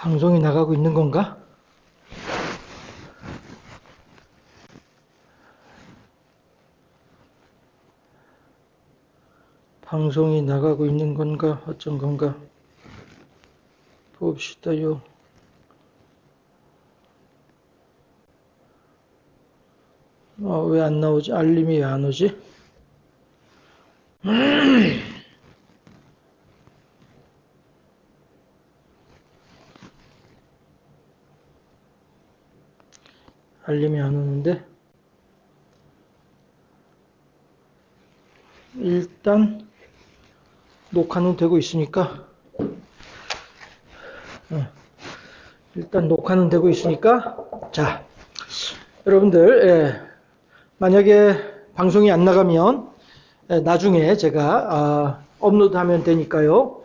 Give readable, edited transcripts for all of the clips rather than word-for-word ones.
방송이 나가고 있는 건가? 방송이 나가고 있는 건가? 어쩐 건가? 봅시다요. 왜 안 나오지? 알림이 왜 안 오지? 알림이 안 오는데? 일단 녹화는 되고 있으니까 자, 여러분들 만약에 방송이 안 나가면 나중에 제가 업로드하면 되니까요.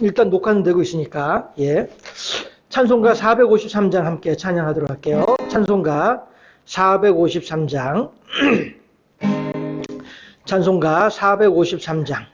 일단 녹화는 되고 있으니까 찬송가 453장 함께 찬양하도록 할게요. 찬송가 453장 찬송가 453장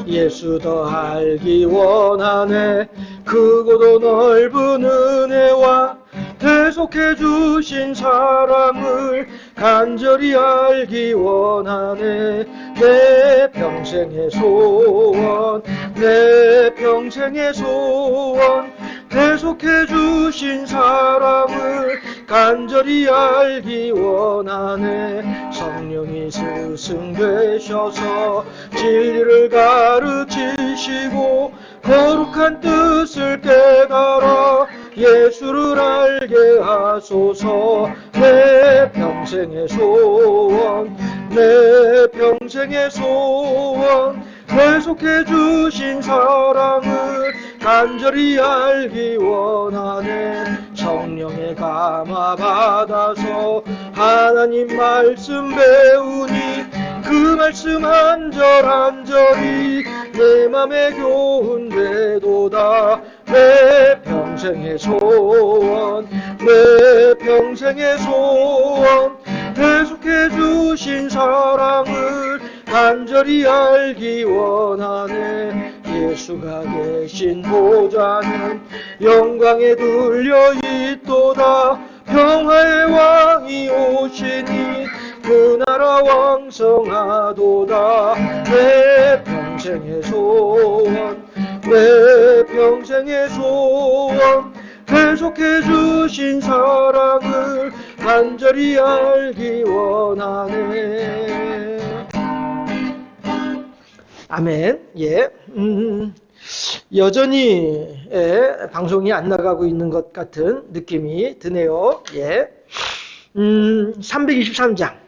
예수 더 알기 원하네. 크고도 넓은 은혜와 대속해 주신 사랑을 간절히 알기 원하네. 내 평생의 소원, 내 평생의 소원, 대속해 주신 사랑을 간절히 알기 원하네. 성령이 스승되셔서 진리를 가르치시고 거룩한 뜻을 깨달아 예수를 알게 하소서. 내 평생의 소원, 내 평생의 소원, 계속해 주신 사랑을 간절히 알기 원하네. 성령의 감화 받아서 하나님 말씀 배우니 그 말씀 한 절 한 절이 내 맘에 교훈되도다. 내 평생의 소원, 내 평생의 소원, 계속해 주신 사랑을 간절히 알기 원하네. 예수가 계신 보좌는 영광에 둘려 있도다. 평화의 왕이 오시니 그 나라 왕성하도다. 내 평생의 소원, 내 평생의 소원, 계속해 주신 사랑을 간절히 알기 원하네. 아멘. 여전히 방송이 안 나가고 있는 것 같은 느낌이 드네요. 323장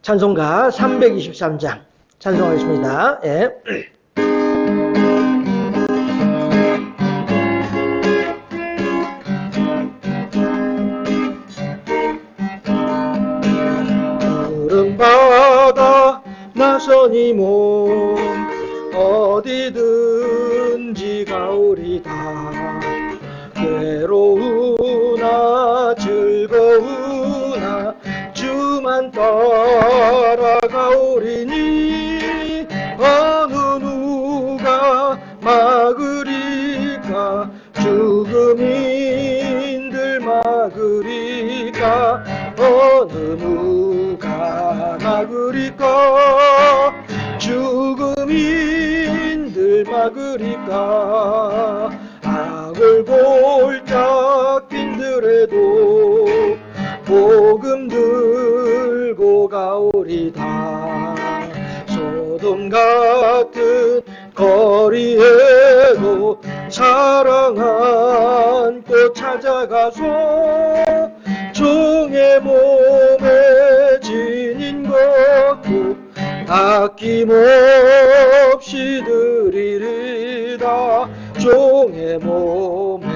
찬송가 323장 찬송하겠습니다. 푸른 바다 나선이 몸 어디든지 가오리다. 괴로우나 즐거우나 주만 따라가오리니 어느 누가 막으리까. 죽음인들 막으리까. 어느 누가 막으리까. 죽음인들 막으리까. 악을 골짝 빈들에도 복음 들고 가오리다. 소돔 같은 거리에도 사랑 안고 찾아가서 종의 몸에 지닌 것도 아낌없이 드리리다. 종의 몸에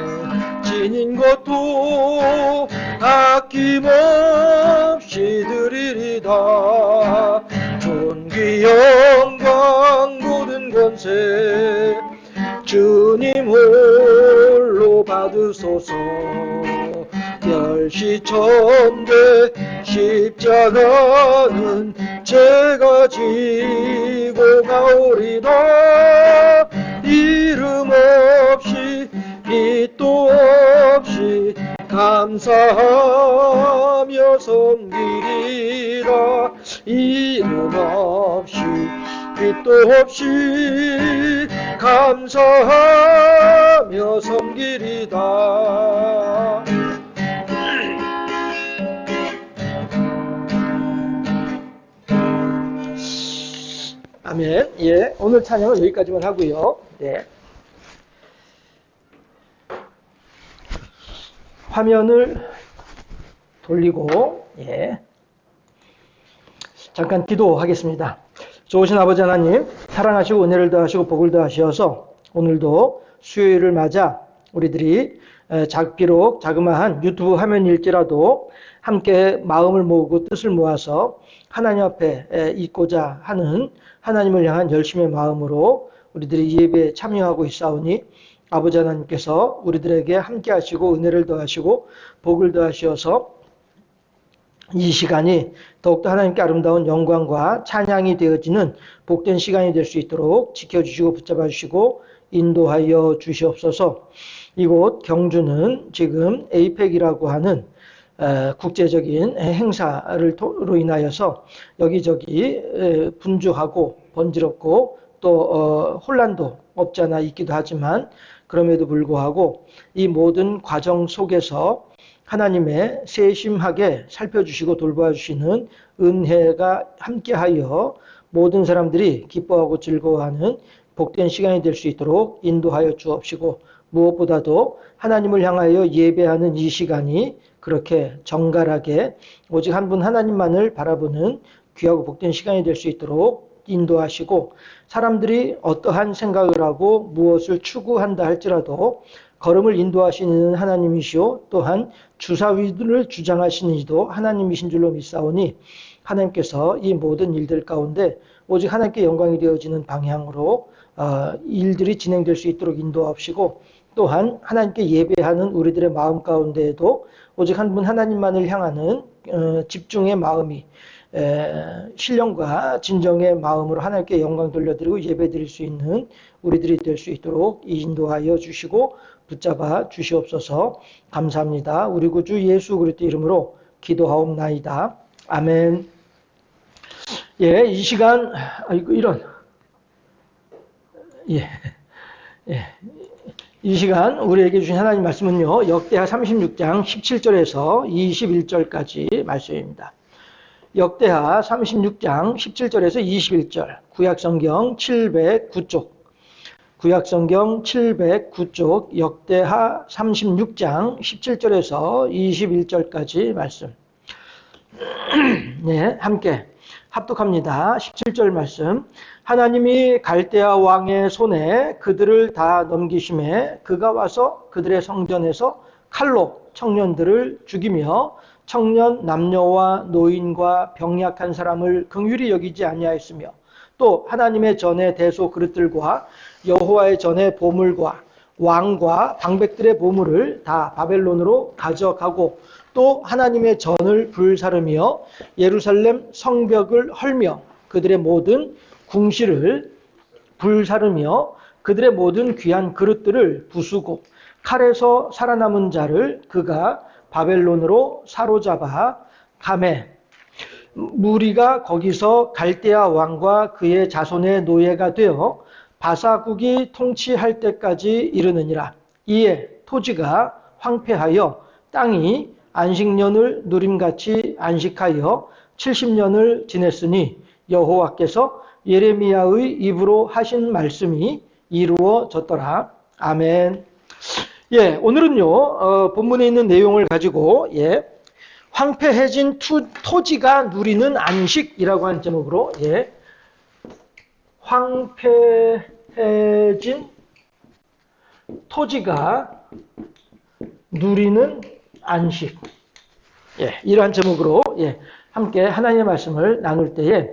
지닌 것도 아낌없이 드리리다. 존귀 영광 모든 권세 주님 홀로 받으소서. 멸시천대 십자가는 제가 지고 가오리다. 이름 없이 빛도 없이 감사하며 섬기리라. 이름 없이 빛도 없이 감사하며 섬기리다. 아멘. 예, 오늘 찬양은 여기까지만 하고요. 네. 화면을 돌리고, 예. 잠깐 기도하겠습니다. 좋으신 아버지 하나님, 사랑하시고 은혜를 더하시고 복을 더하시어서 오늘도 수요일을 맞아 우리들이 비록 자그마한 유튜브 화면일지라도 함께 마음을 모으고 뜻을 모아서 하나님 앞에 있고자 하는 하나님을 향한 열심의 마음으로 우리들이 예배에 참여하고 있사오니 아버지 하나님께서 우리들에게 함께 하시고 은혜를 더하시고 복을 더하시어서 이 시간이 더욱더 하나님께 아름다운 영광과 찬양이 되어지는 복된 시간이 될 수 있도록 지켜주시고 붙잡아 주시고 인도하여 주시옵소서. 이곳 경주는 지금 에이펙이라고 하는 국제적인 행사로 인하여서 여기저기 분주하고 번지럽고 또 혼란도 없지 않아 있기도 하지만 그럼에도 불구하고 이 모든 과정 속에서 하나님의 세심하게 살펴주시고 돌봐주시는 은혜가 함께하여 모든 사람들이 기뻐하고 즐거워하는 복된 시간이 될 수 있도록 인도하여 주옵시고 무엇보다도 하나님을 향하여 예배하는 이 시간이 그렇게 정갈하게 오직 한 분 하나님만을 바라보는 귀하고 복된 시간이 될 수 있도록 인도하시고 사람들이 어떠한 생각을 하고 무엇을 추구한다 할지라도 걸음을 인도하시는 하나님이시오 또한 주사위를 주장하시는 이도 하나님이신 줄로 믿사오니 하나님께서 이 모든 일들 가운데 오직 하나님께 영광이 되어지는 방향으로 일들이 진행될 수 있도록 인도하시고 또한 하나님께 예배하는 우리들의 마음 가운데에도 오직 한 분 하나님만을 향하는 집중의 마음이 신령과 진정의 마음으로 하나님께 영광 돌려드리고 예배드릴 수 있는 우리들이 될 수 있도록 인도하여 주시고 붙잡아 주시옵소서. 감사합니다. 우리 구주 예수 그리스도 이름으로 기도하옵나이다. 아멘. 예, 이 시간 이 시간 우리에게 주신 하나님 말씀은요. 역대하 36장 17절에서 21절까지 말씀입니다. 역대하 36장 17절에서 21절 구약성경 709쪽 구약성경 709쪽 역대하 36장 17절에서 21절까지 말씀 네, 함께 합독합니다. 17절 말씀 하나님이 갈대아 왕의 손에 그들을 다 넘기심에 그가 와서 그들의 성전에서 칼로 청년들을 죽이며 청년 남녀와 노인과 병약한 사람을 긍휼히 여기지 아니하였으며 또 하나님의 전의 대소 그릇들과 여호와의 전의 보물과 왕과 방백들의 보물을 다 바벨론으로 가져가고 또 하나님의 전을 불사르며 예루살렘 성벽을 헐며 그들의 모든 궁시를 불사르며 그들의 모든 귀한 그릇들을 부수고 칼에서 살아남은 자를 그가 바벨론으로 사로잡아 가매 무리가 거기서 갈대아 왕과 그의 자손의 노예가 되어 바사국이 통치할 때까지 이르느니라. 이에 토지가 황폐하여 땅이 안식년을 누림같이 안식하여 70년을 지냈으니 여호와께서 예레미야의 입으로 하신 말씀이 이루어졌더라. 아멘. 예, 오늘은요 본문에 있는 내용을 가지고 황폐해진 토지가 누리는 안식이라고 하는 제목으로 황폐해진 토지가 누리는 안식 이러한 제목으로 함께 하나님의 말씀을 나눌 때에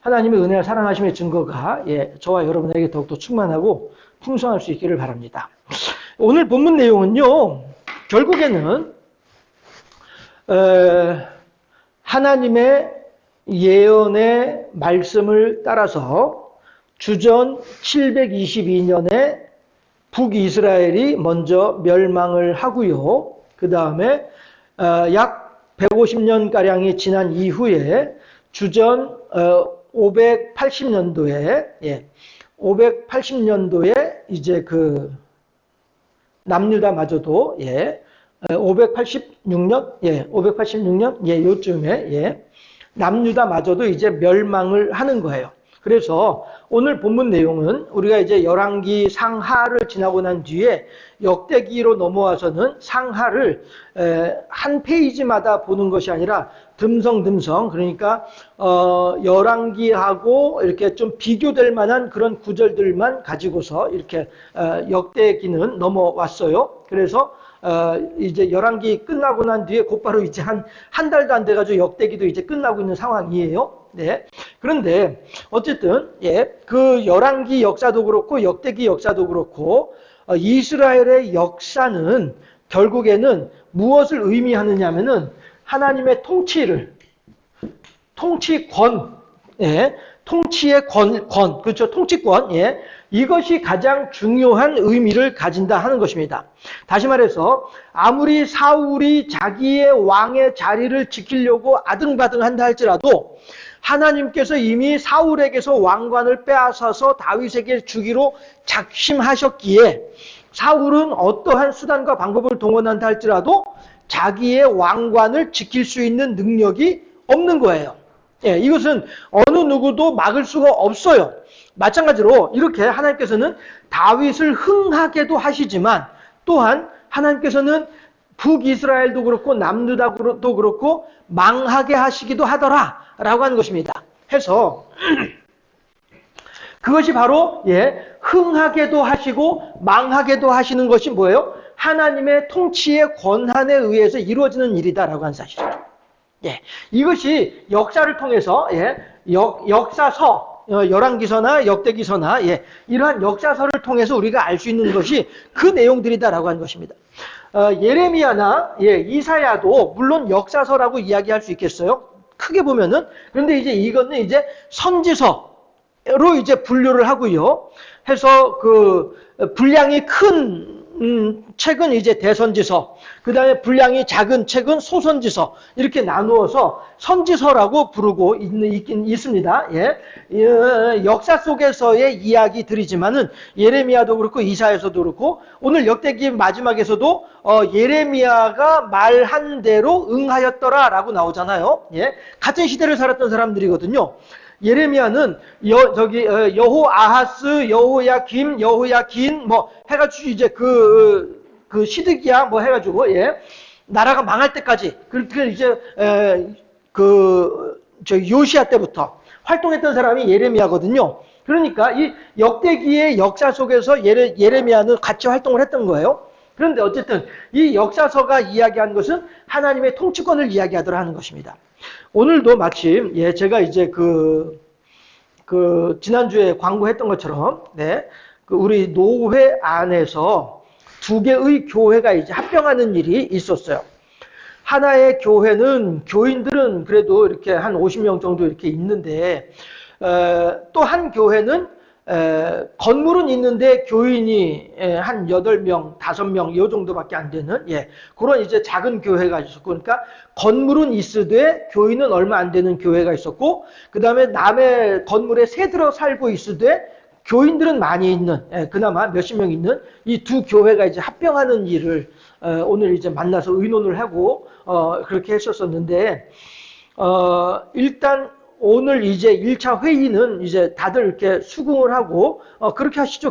하나님의 은혜와 사랑하심의 증거가 저와 여러분에게 더욱더 충만하고 풍성할 수 있기를 바랍니다. 오늘 본문 내용은요, 결국에는 하나님의 예언의 말씀을 따라서 주전 722년에 북이스라엘이 먼저 멸망을 하고요. 그 다음에 약 150년가량이 지난 이후에 주전 580년도에 이제 그 남유다마저도 586년 요쯤에 남유다마저도 이제 멸망을 하는 거예요. 그래서 오늘 본문 내용은 우리가 이제 열왕기 상하를 지나고 난 뒤에 역대기로 넘어와서는 상하를 한 페이지마다 보는 것이 아니라 듬성듬성, 그러니까 열왕기하고 이렇게 좀 비교될 만한 그런 구절들만 가지고서 이렇게 역대기는 넘어왔어요. 그래서 이제 열왕기 끝나고 난 뒤에 곧바로 이제 한 달도 안 돼가지고 역대기도 이제 끝나고 있는 상황이에요. 네. 그런데 어쨌든 그 열왕기 역사도 그렇고 역대기 역사도 그렇고 이스라엘의 역사는 결국에는 무엇을 의미하느냐면은 하나님의 통치권, 통치의 권, 그렇죠, 통치권, 이것이 가장 중요한 의미를 가진다 하는 것입니다. 다시 말해서 아무리 사울이 자기의 왕의 자리를 지키려고 아등바등한다 할지라도 하나님께서 이미 사울에게서 왕관을 빼앗아서 다윗에게 주기로 작심하셨기에 사울은 어떠한 수단과 방법을 동원한다 할지라도 자기의 왕관을 지킬 수 있는 능력이 없는 거예요. 이것은 어느 누구도 막을 수가 없어요. 마찬가지로 이렇게 하나님께서는 다윗을 흥하게도 하시지만 또한 하나님께서는 북이스라엘도 그렇고 남유다도 그렇고 망하게 하시기도 하더라 라고 하는 것입니다. 해서 그것이 바로 흥하게도 하시고 망하게도 하시는 것이 뭐예요? 하나님의 통치의 권한에 의해서 이루어지는 일이다라고 하는 사실이죠. 이것이 역사를 통해서 역사서, 열왕기서나 역대기서나 이러한 역사서를 통해서 우리가 알 수 있는 것이 그 내용들이다라고 하는 것입니다. 예레미야나 이사야도 물론 역사서라고 이야기할 수 있겠어요. 크게 보면은. 그런데 이제 이거는 이제 선지서로 이제 분류를 하고요. 해서 그 분량이 큰 책은 이제 대선지서, 그 다음에 분량이 작은 책은 소선지서, 이렇게 나누어서 선지서라고 부르고 있긴 있습니다. 역사 속에서의 이야기들이지만은 예레미야도 그렇고 이사야서도 그렇고 오늘 역대기 마지막에서도 예레미야가 말한 대로 응하였더라라고 나오잖아요. 같은 시대를 살았던 사람들이거든요. 예레미야는 여호아하스, 여호야긴 뭐 해가지고 이제 그 시드기야 뭐 해가지고 나라가 망할 때까지 그렇게 이제 요시야 때부터 활동했던 사람이 예레미야거든요. 그러니까 이 역대기의 역사 속에서 예레미야는 같이 활동을 했던 거예요. 그런데 어쨌든 이 역사서가 이야기하는 것은 하나님의 통치권을 이야기하더라 하는 것입니다. 오늘도 마침 제가 이제 지난주에 광고했던 것처럼 우리 노회 안에서 두 개의 교회가 이제 합병하는 일이 있었어요. 하나의 교회는 교인들은 그래도 이렇게 한 50명 정도 이렇게 있는데 또 한 교회는 건물은 있는데 교인이 한 8명, 5명 이 정도밖에 안 되는 그런 이제 작은 교회가 있었고, 그러니까 건물은 있으되 교인은 얼마 안 되는 교회가 있었고, 그 다음에 남의 건물에 새들어 살고 있으되 교인들은 많이 있는, 그나마 몇십 명 있는 이 두 교회가 이제 합병하는 일을 오늘 이제 만나서 의논을 하고 그렇게 했었었는데, 일단 오늘 이제 1차 회의는 이제 다들 이렇게 수긍을 하고 그렇게 하시죠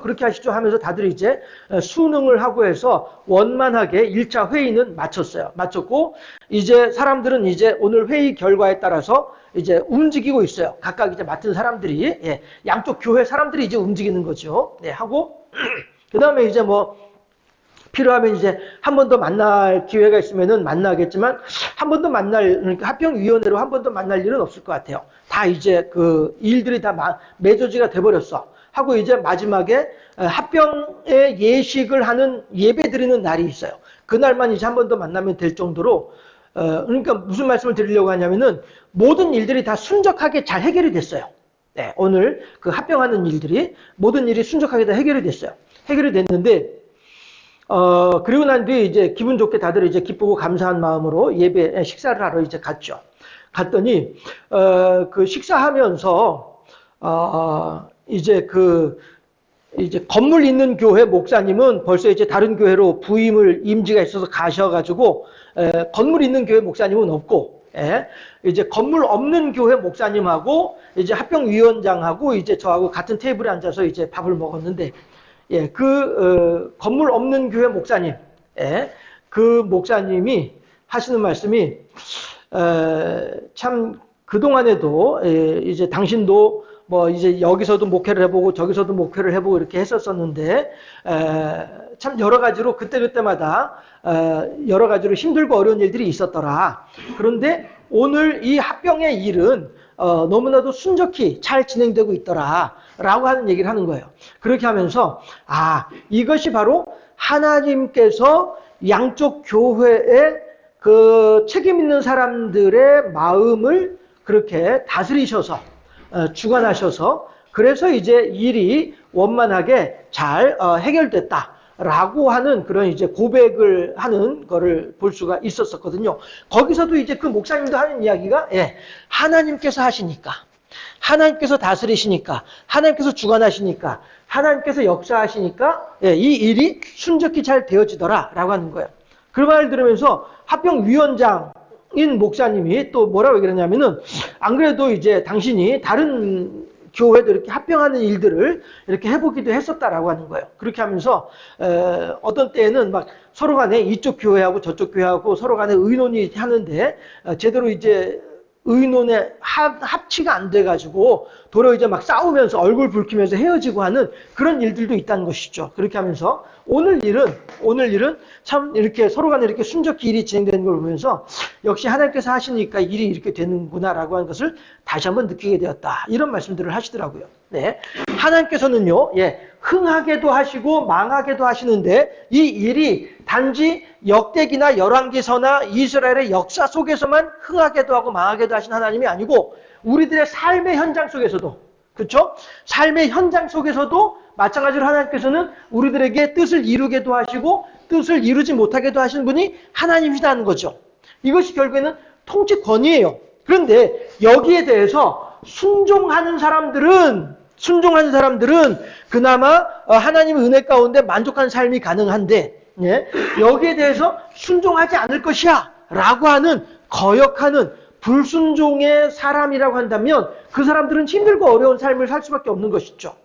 하면서 다들 이제 수능을 하고 해서 원만하게 1차 회의는 마쳤고 이제 사람들은 이제 오늘 회의 결과에 따라서 이제 움직이고 있어요. 각각 이제 맡은 사람들이 양쪽 교회 사람들이 이제 움직이는 거죠. 하고 그 다음에 이제 뭐 필요하면 이제 한 번 더 만날 기회가 있으면은 만나겠지만 한 번 더 그러니까 합병위원회로 한 번 더 만날 일은 없을 것 같아요. 다 이제 그 일들이 다 매조지가 돼버렸어. 하고 이제 마지막에 합병의 예식을 하는 예배 드리는 날이 있어요. 그날만 이제 한 번 더 만나면 될 정도로 그러니까 무슨 말씀을 드리려고 하냐면은 모든 일들이 다 순적하게 잘 해결이 됐어요. 네, 오늘 그 합병하는 일들이 모든 일이 순적하게 다 해결이 됐어요. 해결이 됐는데 그리고 난 뒤에 이제 기분 좋게 다들 이제 기쁘고 감사한 마음으로 예배 식사를 하러 이제 갔죠. 갔더니 그 식사하면서 이제 건물 있는 교회 목사님은 벌써 이제 다른 교회로 부임을 임지가 있어서 가셔가지고 건물 있는 교회 목사님은 없고 이제 건물 없는 교회 목사님하고 이제 합병위원장하고 이제 저하고 같은 테이블에 앉아서 이제 밥을 먹었는데 건물 없는 교회 목사님 그 목사님이 하시는 말씀이 참 그동안에도 이제 당신도 뭐 이제 여기서도 목회를 해보고 저기서도 목회를 해보고 이렇게 했었었는데 참 여러 가지로 그때그때마다 여러 가지로 힘들고 어려운 일들이 있었더라. 그런데 오늘 이 합병의 일은 너무나도 순적히 잘 진행되고 있더라 라고 하는 얘기를 하는 거예요. 그렇게 하면서 이것이 바로 하나님께서 양쪽 교회의 그 책임 있는 사람들의 마음을 그렇게 다스리셔서 주관하셔서 그래서 이제 일이 원만하게 잘 해결됐다라고 하는 그런 이제 고백을 하는 거를 볼 수가 있었거든요. 거기서도 이제 그 목사님도 하는 이야기가 하나님께서 하시니까, 하나님께서 다스리시니까, 하나님께서 주관하시니까, 하나님께서 역사하시니까 이 일이 순적히 잘 되어지더라라고 하는 거예요. 그 말을 들으면서 합병위원장인 목사님이 또 뭐라고 그러냐면은 안 그래도 이제 당신이 다른 교회도 이렇게 합병하는 일들을 이렇게 해보기도 했었다라고 하는 거예요. 그렇게 하면서 어떤 때에는 막 서로 간에 이쪽 교회하고 저쪽 교회하고 서로 간에 의논이 하는데 제대로 이제 의논에 합치가 안 돼가지고 도로 이제 막 싸우면서 얼굴 붉히면서 헤어지고 하는 그런 일들도 있다는 것이죠. 그렇게 하면서 오늘 일은 참 이렇게 서로 간에 이렇게 순적히 일이 진행되는 걸 보면서 역시 하나님께서 하시니까 일이 이렇게 되는구나라고 하는 것을 다시 한번 느끼게 되었다. 이런 말씀들을 하시더라고요. 네. 하나님께서는요, 흥하게도 하시고 망하게도 하시는데 이 일이 단지 역대기나 열왕기서나 이스라엘의 역사 속에서만 흥하게도 하고 망하게도 하신 하나님이 아니고 우리들의 삶의 현장 속에서도, 그렇죠? 삶의 현장 속에서도 마찬가지로 하나님께서는 우리들에게 뜻을 이루게도 하시고 뜻을 이루지 못하게도 하시는 분이 하나님이시다는 거죠. 이것이 결국에는 통치권이에요. 그런데 여기에 대해서 순종하는 사람들은 그나마 하나님의 은혜 가운데 만족한 삶이 가능한데 여기에 대해서 순종하지 않을 것이야 라고 하는 거역하는 불순종의 사람이라고 한다면 그 사람들은 힘들고 어려운 삶을 살 수밖에 없는 것이죠.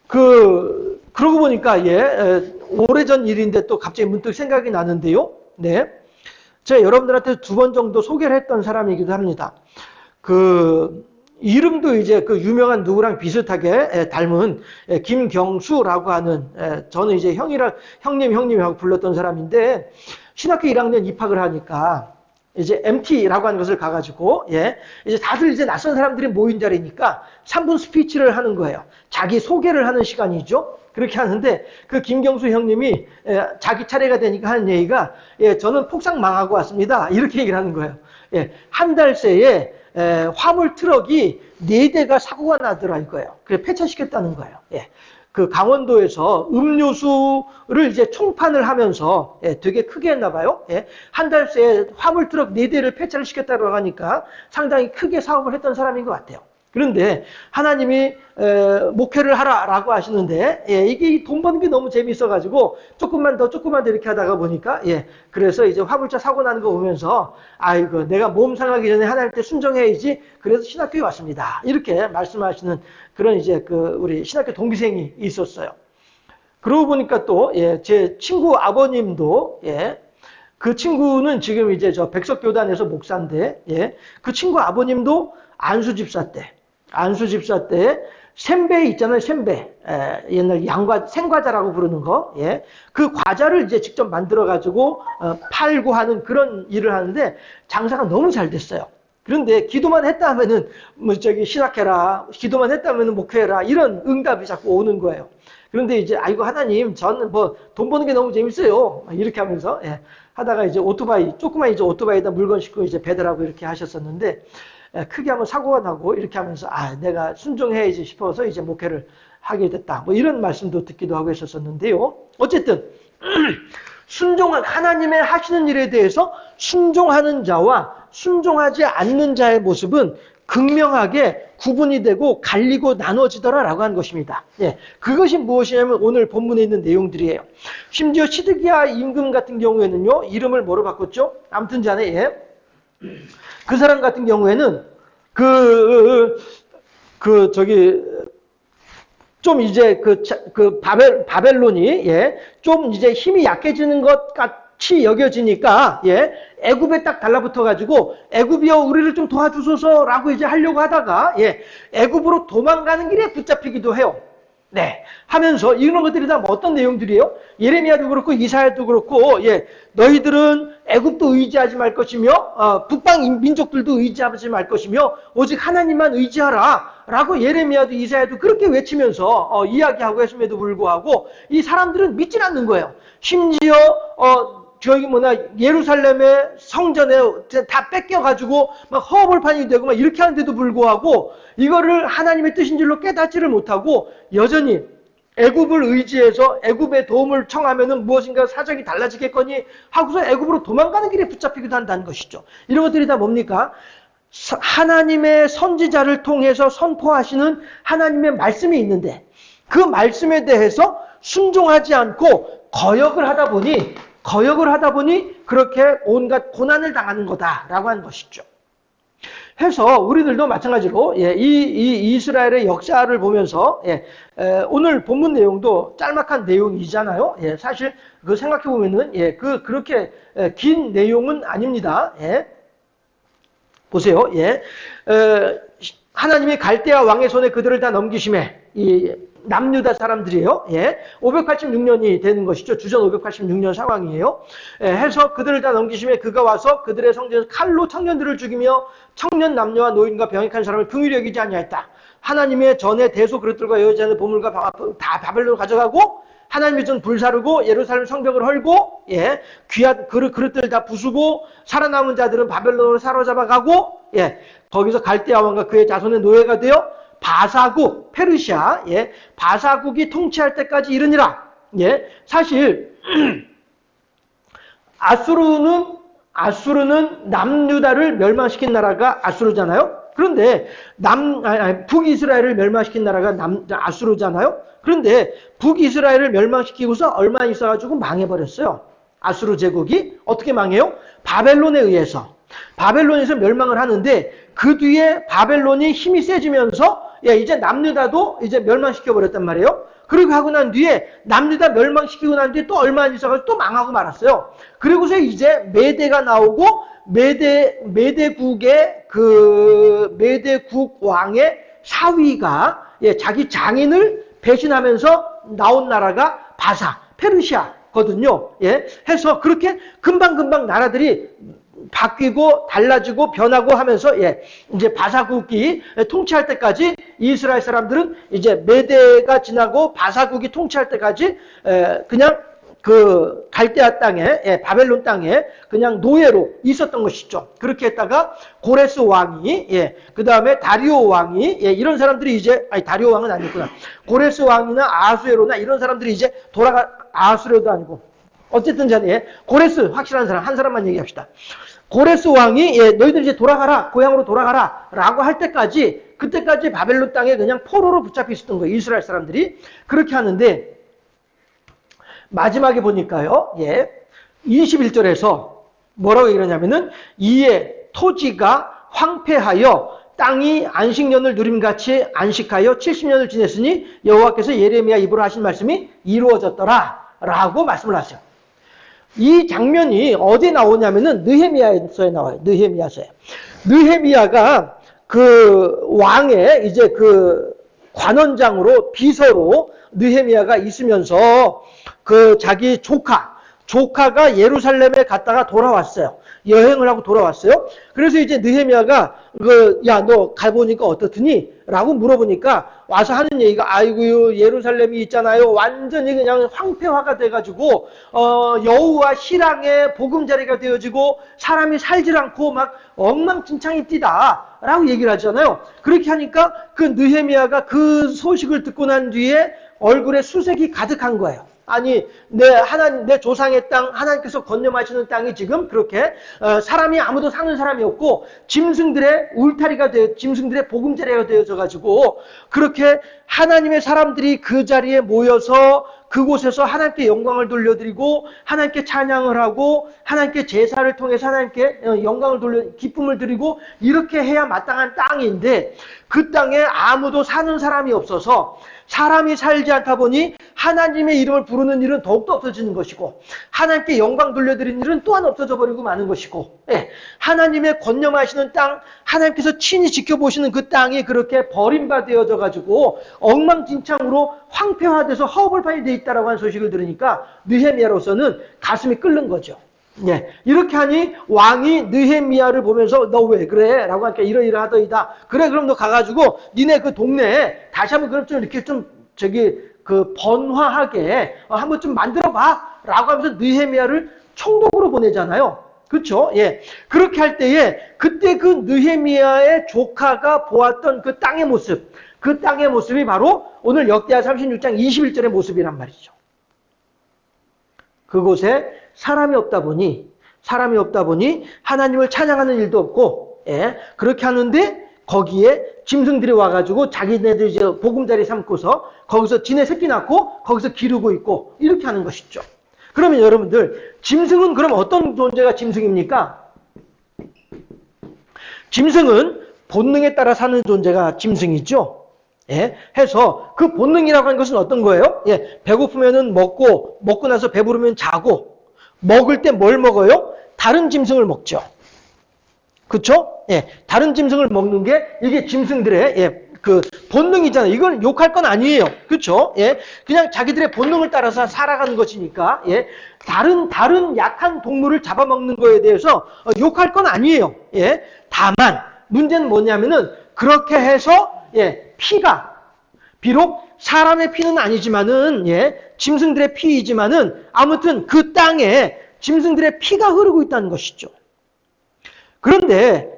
그러고 보니까 오래전 일인데 또 갑자기 문득 생각이 나는데요. 제가 여러분들한테 2번 정도 소개를 했던 사람이기도 합니다. 이름도 이제 그 유명한 누구랑 비슷하게 닮은 김경수라고 하는 저는 이제 형님하고 불렀던 사람인데 신학교 1학년 입학을 하니까 이제 MT라고 하는 것을 가가지고 이제 다들 이제 낯선 사람들이 모인 자리니까 3분 스피치를 하는 거예요. 자기 소개를 하는 시간이죠. 그렇게 하는데 그 김경수 형님이 자기 차례가 되니까 하는 얘기가 저는 폭삭 망하고 왔습니다. 이렇게 얘기를 하는 거예요. 한 달 새에 화물 트럭이 4대가 사고가 나더라 이거예요. 그래 폐차시켰다는 거예요. 그 강원도에서 음료수를 이제 총판을 하면서 되게 크게 했나 봐요. 한 달 새에 화물 트럭 4대를 폐차를 시켰다고 하니까 상당히 크게 사업을 했던 사람인 것 같아요. 그런데 하나님이 목회를 하라라고 하시는데 이게 돈 버는 게 너무 재미있어가지고 조금만 더 이렇게 하다가 보니까 그래서 이제 화물차 사고 나는 거 보면서 아이고 내가 몸 상하기 전에 하나님께 순종해야지 그래서 신학교에 왔습니다. 이렇게 말씀하시는 그런 이제 우리 신학교 동기생이 있었어요. 그러고 보니까 또 제 친구 아버님도 그 친구는 지금 이제 저 백석교단에서 목사인데 그 친구 아버님도 안수 집사 때 샘배 있잖아요, 샘배. 옛날 생과자라고 부르는 거. 예. 그 과자를 이제 직접 만들어가지고 팔고 하는 그런 일을 하는데 장사가 너무 잘 됐어요. 그런데 기도만 했다 하면은 신학해라, 기도만 했다 하면은 목회해라 이런 응답이 자꾸 오는 거예요. 그런데 이제 아이고 하나님, 저는 뭐 돈 버는 게 너무 재밌어요. 이렇게 하면서 하다가 이제 조그만 이제 오토바이에다 물건 싣고 이제 배달하고 이렇게 하셨었는데 크게 한번 사고가 나고 이렇게 하면서 내가 순종해야지 싶어서 이제 목회를 하게 됐다. 뭐 이런 말씀도 듣기도 하고 했었었는데요. 어쨌든 하나님의 하시는 일에 대해서 순종하는 자와 순종하지 않는 자의 모습은 극명하게 구분이 되고 갈리고 나눠지더라라고 하는 것입니다. 그것이 무엇이냐면 오늘 본문에 있는 내용들이에요. 심지어 시드기야 임금 같은 경우에는요, 이름을 뭐로 바꿨죠? 아무튼 자네, 그 사람 같은 경우에는 좀 이제 바벨론이 좀 이제 힘이 약해지는 것 같이 여겨지니까 애굽에 딱 달라붙어 가지고 애굽이여 우리를 좀 도와주소서라고 이제 하려고 하다가 애굽으로 도망가는 길에 붙잡히기도 해요. 하면서 이런 것들이 다 어떤 내용들이에요? 예레미야도 그렇고 이사야도 그렇고 너희들은 애굽도 의지하지 말 것이며 북방 민족들도 의지하지 말 것이며 오직 하나님만 의지하라 라고 예레미야도 이사야도 그렇게 외치면서 이야기하고 했음에도 불구하고 이 사람들은 믿질 않는 거예요. 심지어 예루살렘의 성전에 다 뺏겨가지고 막 허벌판이 되고 막 이렇게 하는데도 불구하고 이거를 하나님의 뜻인 줄로 깨닫지를 못하고 여전히 애굽을 의지해서 애굽의 도움을 청하면은 무엇인가 사정이 달라지겠거니 하고서 애굽으로 도망가는 길에 붙잡히기도 한다는 것이죠. 이런 것들이 다 뭡니까? 하나님의 선지자를 통해서 선포하시는 하나님의 말씀이 있는데 그 말씀에 대해서 순종하지 않고 거역을 하다 보니 그렇게 온갖 고난을 당하는 거다라고 하는 것이죠. 해서 우리들도 마찬가지로 이 이스라엘의 역사를 보면서 오늘 본문 내용도 짤막한 내용이잖아요. 사실 그 생각해 보면은 그렇게 긴 내용은 아닙니다. 보세요. 하나님이 갈대아 왕의 손에 그들을 다 넘기심에 이 남유다 사람들이에요. 586년이 되는 것이죠. 주전 586년 상황이에요. 해서 그들을 다 넘기심에 그가 와서 그들의 성전에서 칼로 청년들을 죽이며 청년 남녀와 노인과 병약한 사람을 긍휼히 여기지 아니하였다. 하나님의 전에 대소 그릇들과 여자의 보물과 다 바벨론으로 가져가고 하나님의 전 불사르고 예루살렘 성벽을 헐고 귀한 그릇들 다 부수고 살아남은 자들은 바벨론으로 사로잡아가고 거기서 갈대아 왕과 그의 자손의 노예가 되어 바사국, 페르시아, 바사국이 통치할 때까지 이르니라. 사실 아수르는 남유다를 멸망시킨 나라가 아수르잖아요. 그런데 북이스라엘을 멸망시킨 나라가 아수르잖아요. 그런데 북이스라엘을 멸망시키고서 얼마 있어가지고 망해버렸어요. 아수르 제국이 어떻게 망해요? 바벨론에 의해서. 바벨론에서 멸망을 하는데 그 뒤에 바벨론이 힘이 세지면서 이제 남유다도 이제 멸망시켜 버렸단 말이에요. 그리고 하고 난 뒤에 남유다 멸망시키고 난 뒤에 또 얼마 안 있어가지고 또 망하고 말았어요. 그리고서 이제 메대가 나오고 메대국의 메대국 왕의 사위가 자기 장인을 배신하면서 나온 나라가 페르시아거든요. 해서 그렇게 금방금방 나라들이 바뀌고 달라지고 변하고 하면서 이제 바사국이 통치할 때까지 이스라엘 사람들은 이제 메대가 지나고 바사국이 통치할 때까지 그냥 그 갈대아 땅에 바벨론 땅에 그냥 노예로 있었던 것이죠. 그렇게 했다가 고레스 왕이 그 다음에 다리오 왕이 이런 사람들이 이제 다리오 왕은 아니구나. 고레스 왕이나 아수에로나 이런 사람들이 이제 아수에로도 아니고 어쨌든 간에 고레스 확실한 사람 한 사람만 얘기합시다. 고레스 왕이 너희들 이제 돌아가라 고향으로 돌아가라 라고 할 때까지 그때까지 바벨론 땅에 그냥 포로로 붙잡혀 있었던 거예요. 이스라엘 사람들이 그렇게 하는데 마지막에 보니까요 21절에서 뭐라고 이러냐면은 이에 토지가 황폐하여 땅이 안식년을 누림같이 안식하여 70년을 지냈으니 여호와께서 예레미야 입으로 하신 말씀이 이루어졌더라 라고 말씀을 하세요. 이 장면이 어디에 나오냐면은 느헤미야서에 나와요. 느헤미야가 그 왕의 이제 그 관원장으로 비서로 느헤미야가 있으면서 그 자기 조카가 예루살렘에 갔다가 돌아왔어요. 여행을 하고 돌아왔어요. 그래서 이제 느헤미야가 야, 너 가보니까 어떻더니? 라고 물어보니까 와서 하는 얘기가 아이고요, 예루살렘이 있잖아요. 완전히 그냥 황폐화가 돼가지고 여우와 희랑의 보금자리가 되어지고 사람이 살질 않고 막 엉망진창이 뛰다 라고 얘기를 하잖아요. 그렇게 하니까 그 느헤미야가 그 소식을 듣고 난 뒤에 얼굴에 수색이 가득한 거예요. 아니, 내 조상의 땅, 하나님께서 건념하시는 땅이 지금 그렇게 사람이 아무도 사는 사람이 없고 짐승들의 울타리가 짐승들의 보금자리가 되어져 가지고 그렇게 하나님의 사람들이 그 자리에 모여서 그곳에서 하나님께 영광을 돌려드리고 하나님께 찬양을 하고 하나님께 제사를 통해서 하나님께 영광을 기쁨을 드리고 이렇게 해야 마땅한 땅인데 그 땅에 아무도 사는 사람이 없어서 사람이 살지 않다 보니 하나님의 이름을 부르는 일은 더욱더 없어지는 것이고 하나님께 영광 돌려드리는 일은 또한 없어져 버리고 마는 것이고 하나님의 권념하시는 땅, 하나님께서 친히 지켜보시는 그 땅이 그렇게 버림받아져 가지고 엉망진창으로 황폐화돼서 허벌판이 돼 있다라고 하는 소식을 들으니까 느헤미야로서는 가슴이 끓는 거죠. 이렇게 하니 왕이 느헤미야를 보면서 너 왜 그래? 라고 하니까 이러이러하더이다. 그래, 그럼 너 가가지고 니네 그 동네에 다시 한번 그럼 좀 이렇게 좀 번화하게 한번 좀 만들어봐. 라고 하면서 느헤미야를 총독으로 보내잖아요. 그렇죠? 그렇게 할 때에 그때 그 느헤미야의 조카가 보았던 그 땅의 모습, 그 땅의 모습이 바로 오늘 역대하 36장 21절의 모습이란 말이죠. 그곳에 사람이 없다 보니 하나님을 찬양하는 일도 없고 그렇게 하는데 거기에 짐승들이 와가지고 자기네들 이제 보금자리 삼고서 거기서 지네 새끼 낳고 거기서 기르고 있고 이렇게 하는 것이죠. 그러면 여러분들 짐승은 그럼 어떤 존재가 짐승입니까? 짐승은 본능에 따라 사는 존재가 짐승이죠. 해서 그 본능이라고 하는 것은 어떤 거예요? 배고프면은 먹고 나서 배부르면 자고 먹을 때 뭘 먹어요? 다른 짐승을 먹죠. 그렇죠? 다른 짐승을 먹는 게 이게 짐승들의 그 본능이잖아요. 이건 욕할 건 아니에요. 그렇죠? 그냥 자기들의 본능을 따라서 살아가는 것이니까 다른 약한 동물을 잡아먹는 거에 대해서 욕할 건 아니에요. 다만 문제는 뭐냐면은 그렇게 해서 피가 비록 사람의 피는 아니지만은 짐승들의 피이지만은 아무튼 그 땅에 짐승들의 피가 흐르고 있다는 것이죠. 그런데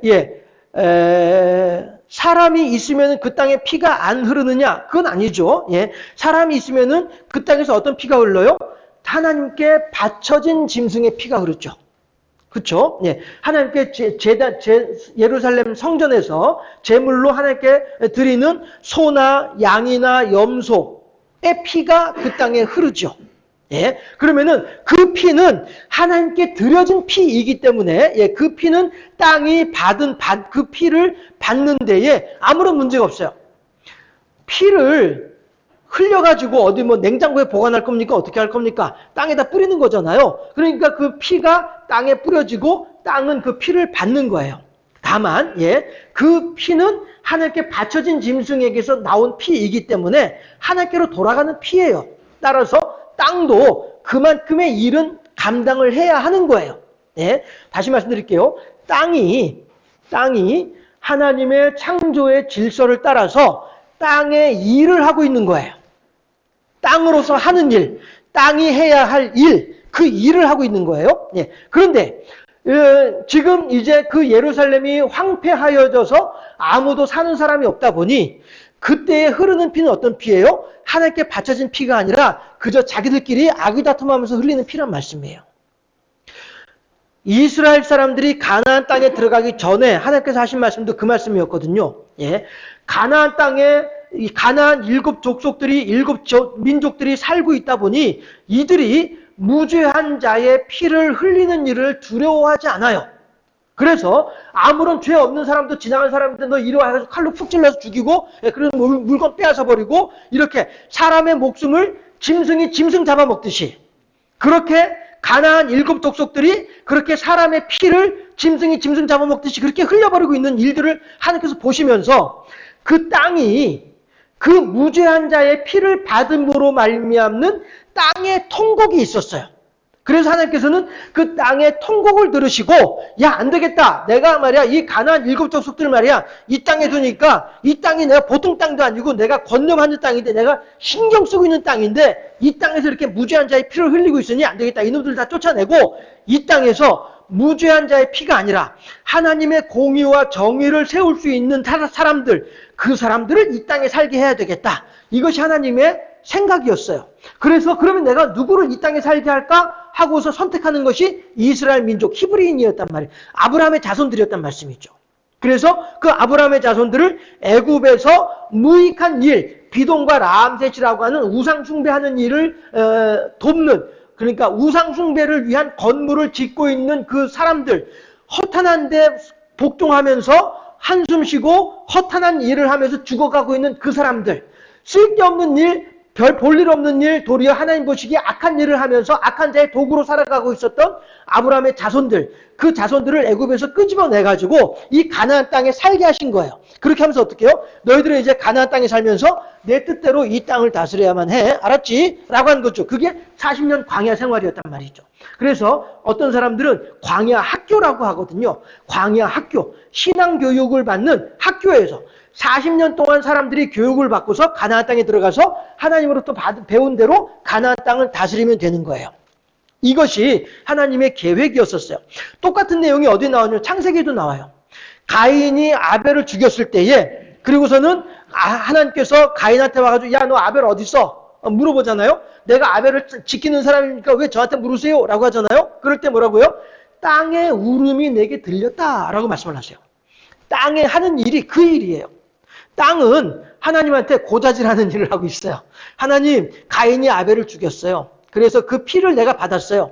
사람이 있으면은 그 땅에 피가 안 흐르느냐? 그건 아니죠. 사람이 있으면은 그 땅에서 어떤 피가 흘러요? 하나님께 바쳐진 짐승의 피가 흐르죠. 그렇죠? 하나님께 예루살렘 성전에서 제물로 하나님께 드리는 소나 양이나 염소의 피가 그 땅에 흐르죠. 그러면은 그 피는 하나님께 드려진 피이기 때문에 그 피는 땅이 그 피를 받는 데에 아무런 문제가 없어요. 피를 흘려가지고 어디 냉장고에 보관할 겁니까? 어떻게 할 겁니까? 땅에다 뿌리는 거잖아요. 그러니까 그 피가 땅에 뿌려지고 땅은 그 피를 받는 거예요. 다만 그 피는 하나님께 바쳐진 짐승에게서 나온 피이기 때문에 하나님께로 돌아가는 피예요. 따라서 땅도 그만큼의 일은 감당을 해야 하는 거예요. 다시 말씀드릴게요. 땅이 하나님의 창조의 질서를 따라서 땅의 일을 하고 있는 거예요. 땅으로서 하는 일, 땅이 해야 할 일, 그 일을 하고 있는 거예요. 그런데 지금 이제 그 예루살렘이 황폐하여져서 아무도 사는 사람이 없다 보니 그때에 흐르는 피는 어떤 피예요? 하나님께 바쳐진 피가 아니라 그저 자기들끼리 아귀다툼하면서 흘리는 피란 말씀이에요. 이스라엘 사람들이 가나안 땅에 들어가기 전에 하나님께서 하신 말씀도 그 말씀이었거든요. 가나안 땅에 가나안 7 족속들이 7 민족들이 살고 있다 보니 이들이 무죄한 자의 피를 흘리는 일을 두려워하지 않아요. 그래서 아무런 죄 없는 사람도 지나간 사람한테 너 이리 와서 칼로 푹 찔러서 죽이고 그런 물건 빼앗아 버리고 이렇게 사람의 목숨을 짐승 잡아먹듯이 그렇게 가나안 7 족속들이 그렇게 사람의 피를 짐승 잡아먹듯이 그렇게 흘려버리고 있는 일들을 하나님께서 보시면서 그 땅이 그 무죄한 자의 피를 받음으로 말미암는 땅의 통곡이 있었어요. 그래서 하나님께서는 그 땅의 통곡을 들으시고, 야, 안 되겠다. 내가 말이야, 이 가나안 7 족속들 말이야, 이 땅에 두니까 이 땅이 내가 보통 땅도 아니고 내가 건너가는 땅인데, 내가 신경 쓰고 있는 땅인데, 이 땅에서 이렇게 무죄한 자의 피를 흘리고 있으니 안 되겠다. 이놈들 다 쫓아내고, 이 땅에서 무죄한 자의 피가 아니라 하나님의 공의와 정의를 세울 수 있는 사람들, 그 사람들을 이 땅에 살게 해야 되겠다. 이것이 하나님의 생각이었어요. 그래서 그러면 내가 누구를 이 땅에 살게 할까 하고서 선택하는 것이 이스라엘 민족 히브리인이었단 말이에요. 아브라함의 자손들이었단 말씀이죠. 그래서 그 아브라함의 자손들을 애굽에서 무익한 일, 비동과 라암셋이라고 하는 우상 숭배하는 일을 돕는, 그러니까 우상 숭배를 위한 건물을 짓고 있는 그 사람들, 허탄한 데 복종하면서 한숨 쉬고 허탄한 일을 하면서 죽어가고 있는 그 사람들, 쓸데없는 일, 별 볼 일 없는 일, 도리어 하나님 보시기에 악한 일을 하면서 악한 자의 도구로 살아가고 있었던 아브라함의 자손들, 그 자손들을 애굽에서 끄집어내가지고 이 가나안 땅에 살게 하신 거예요. 그렇게 하면서 어떻게 해요? 너희들은 이제 가나안 땅에 살면서 내 뜻대로 이 땅을 다스려야만 해. 알았지? 라고 하는 거죠. 그게 40년 광야 생활이었단 말이죠. 그래서 어떤 사람들은 광야 학교라고 하거든요. 광야 학교, 신앙교육을 받는 학교에서 40년 동안 사람들이 교육을 받고서 가나안 땅에 들어가서 하나님으로부터 배운 대로 가나안 땅을 다스리면 되는 거예요. 이것이 하나님의 계획이었었어요. 똑같은 내용이 어디 나오냐면 창세기에도 나와요. 가인이 아벨을 죽였을 때에, 그리고서는 하나님께서 가인한테 와가지고, 야, 너 아벨 어디 있어? 물어보잖아요. 내가 아벨을 지키는 사람이니까 왜 저한테 물으세요? 라고 하잖아요. 그럴 때 뭐라고요? 땅의 울음이 내게 들렸다 라고 말씀을 하세요. 땅에 하는 일이 그 일이에요. 땅은 하나님한테 고자질하는 일을 하고 있어요. 하나님, 가인이 아벨을 죽였어요. 그래서 그 피를 내가 받았어요.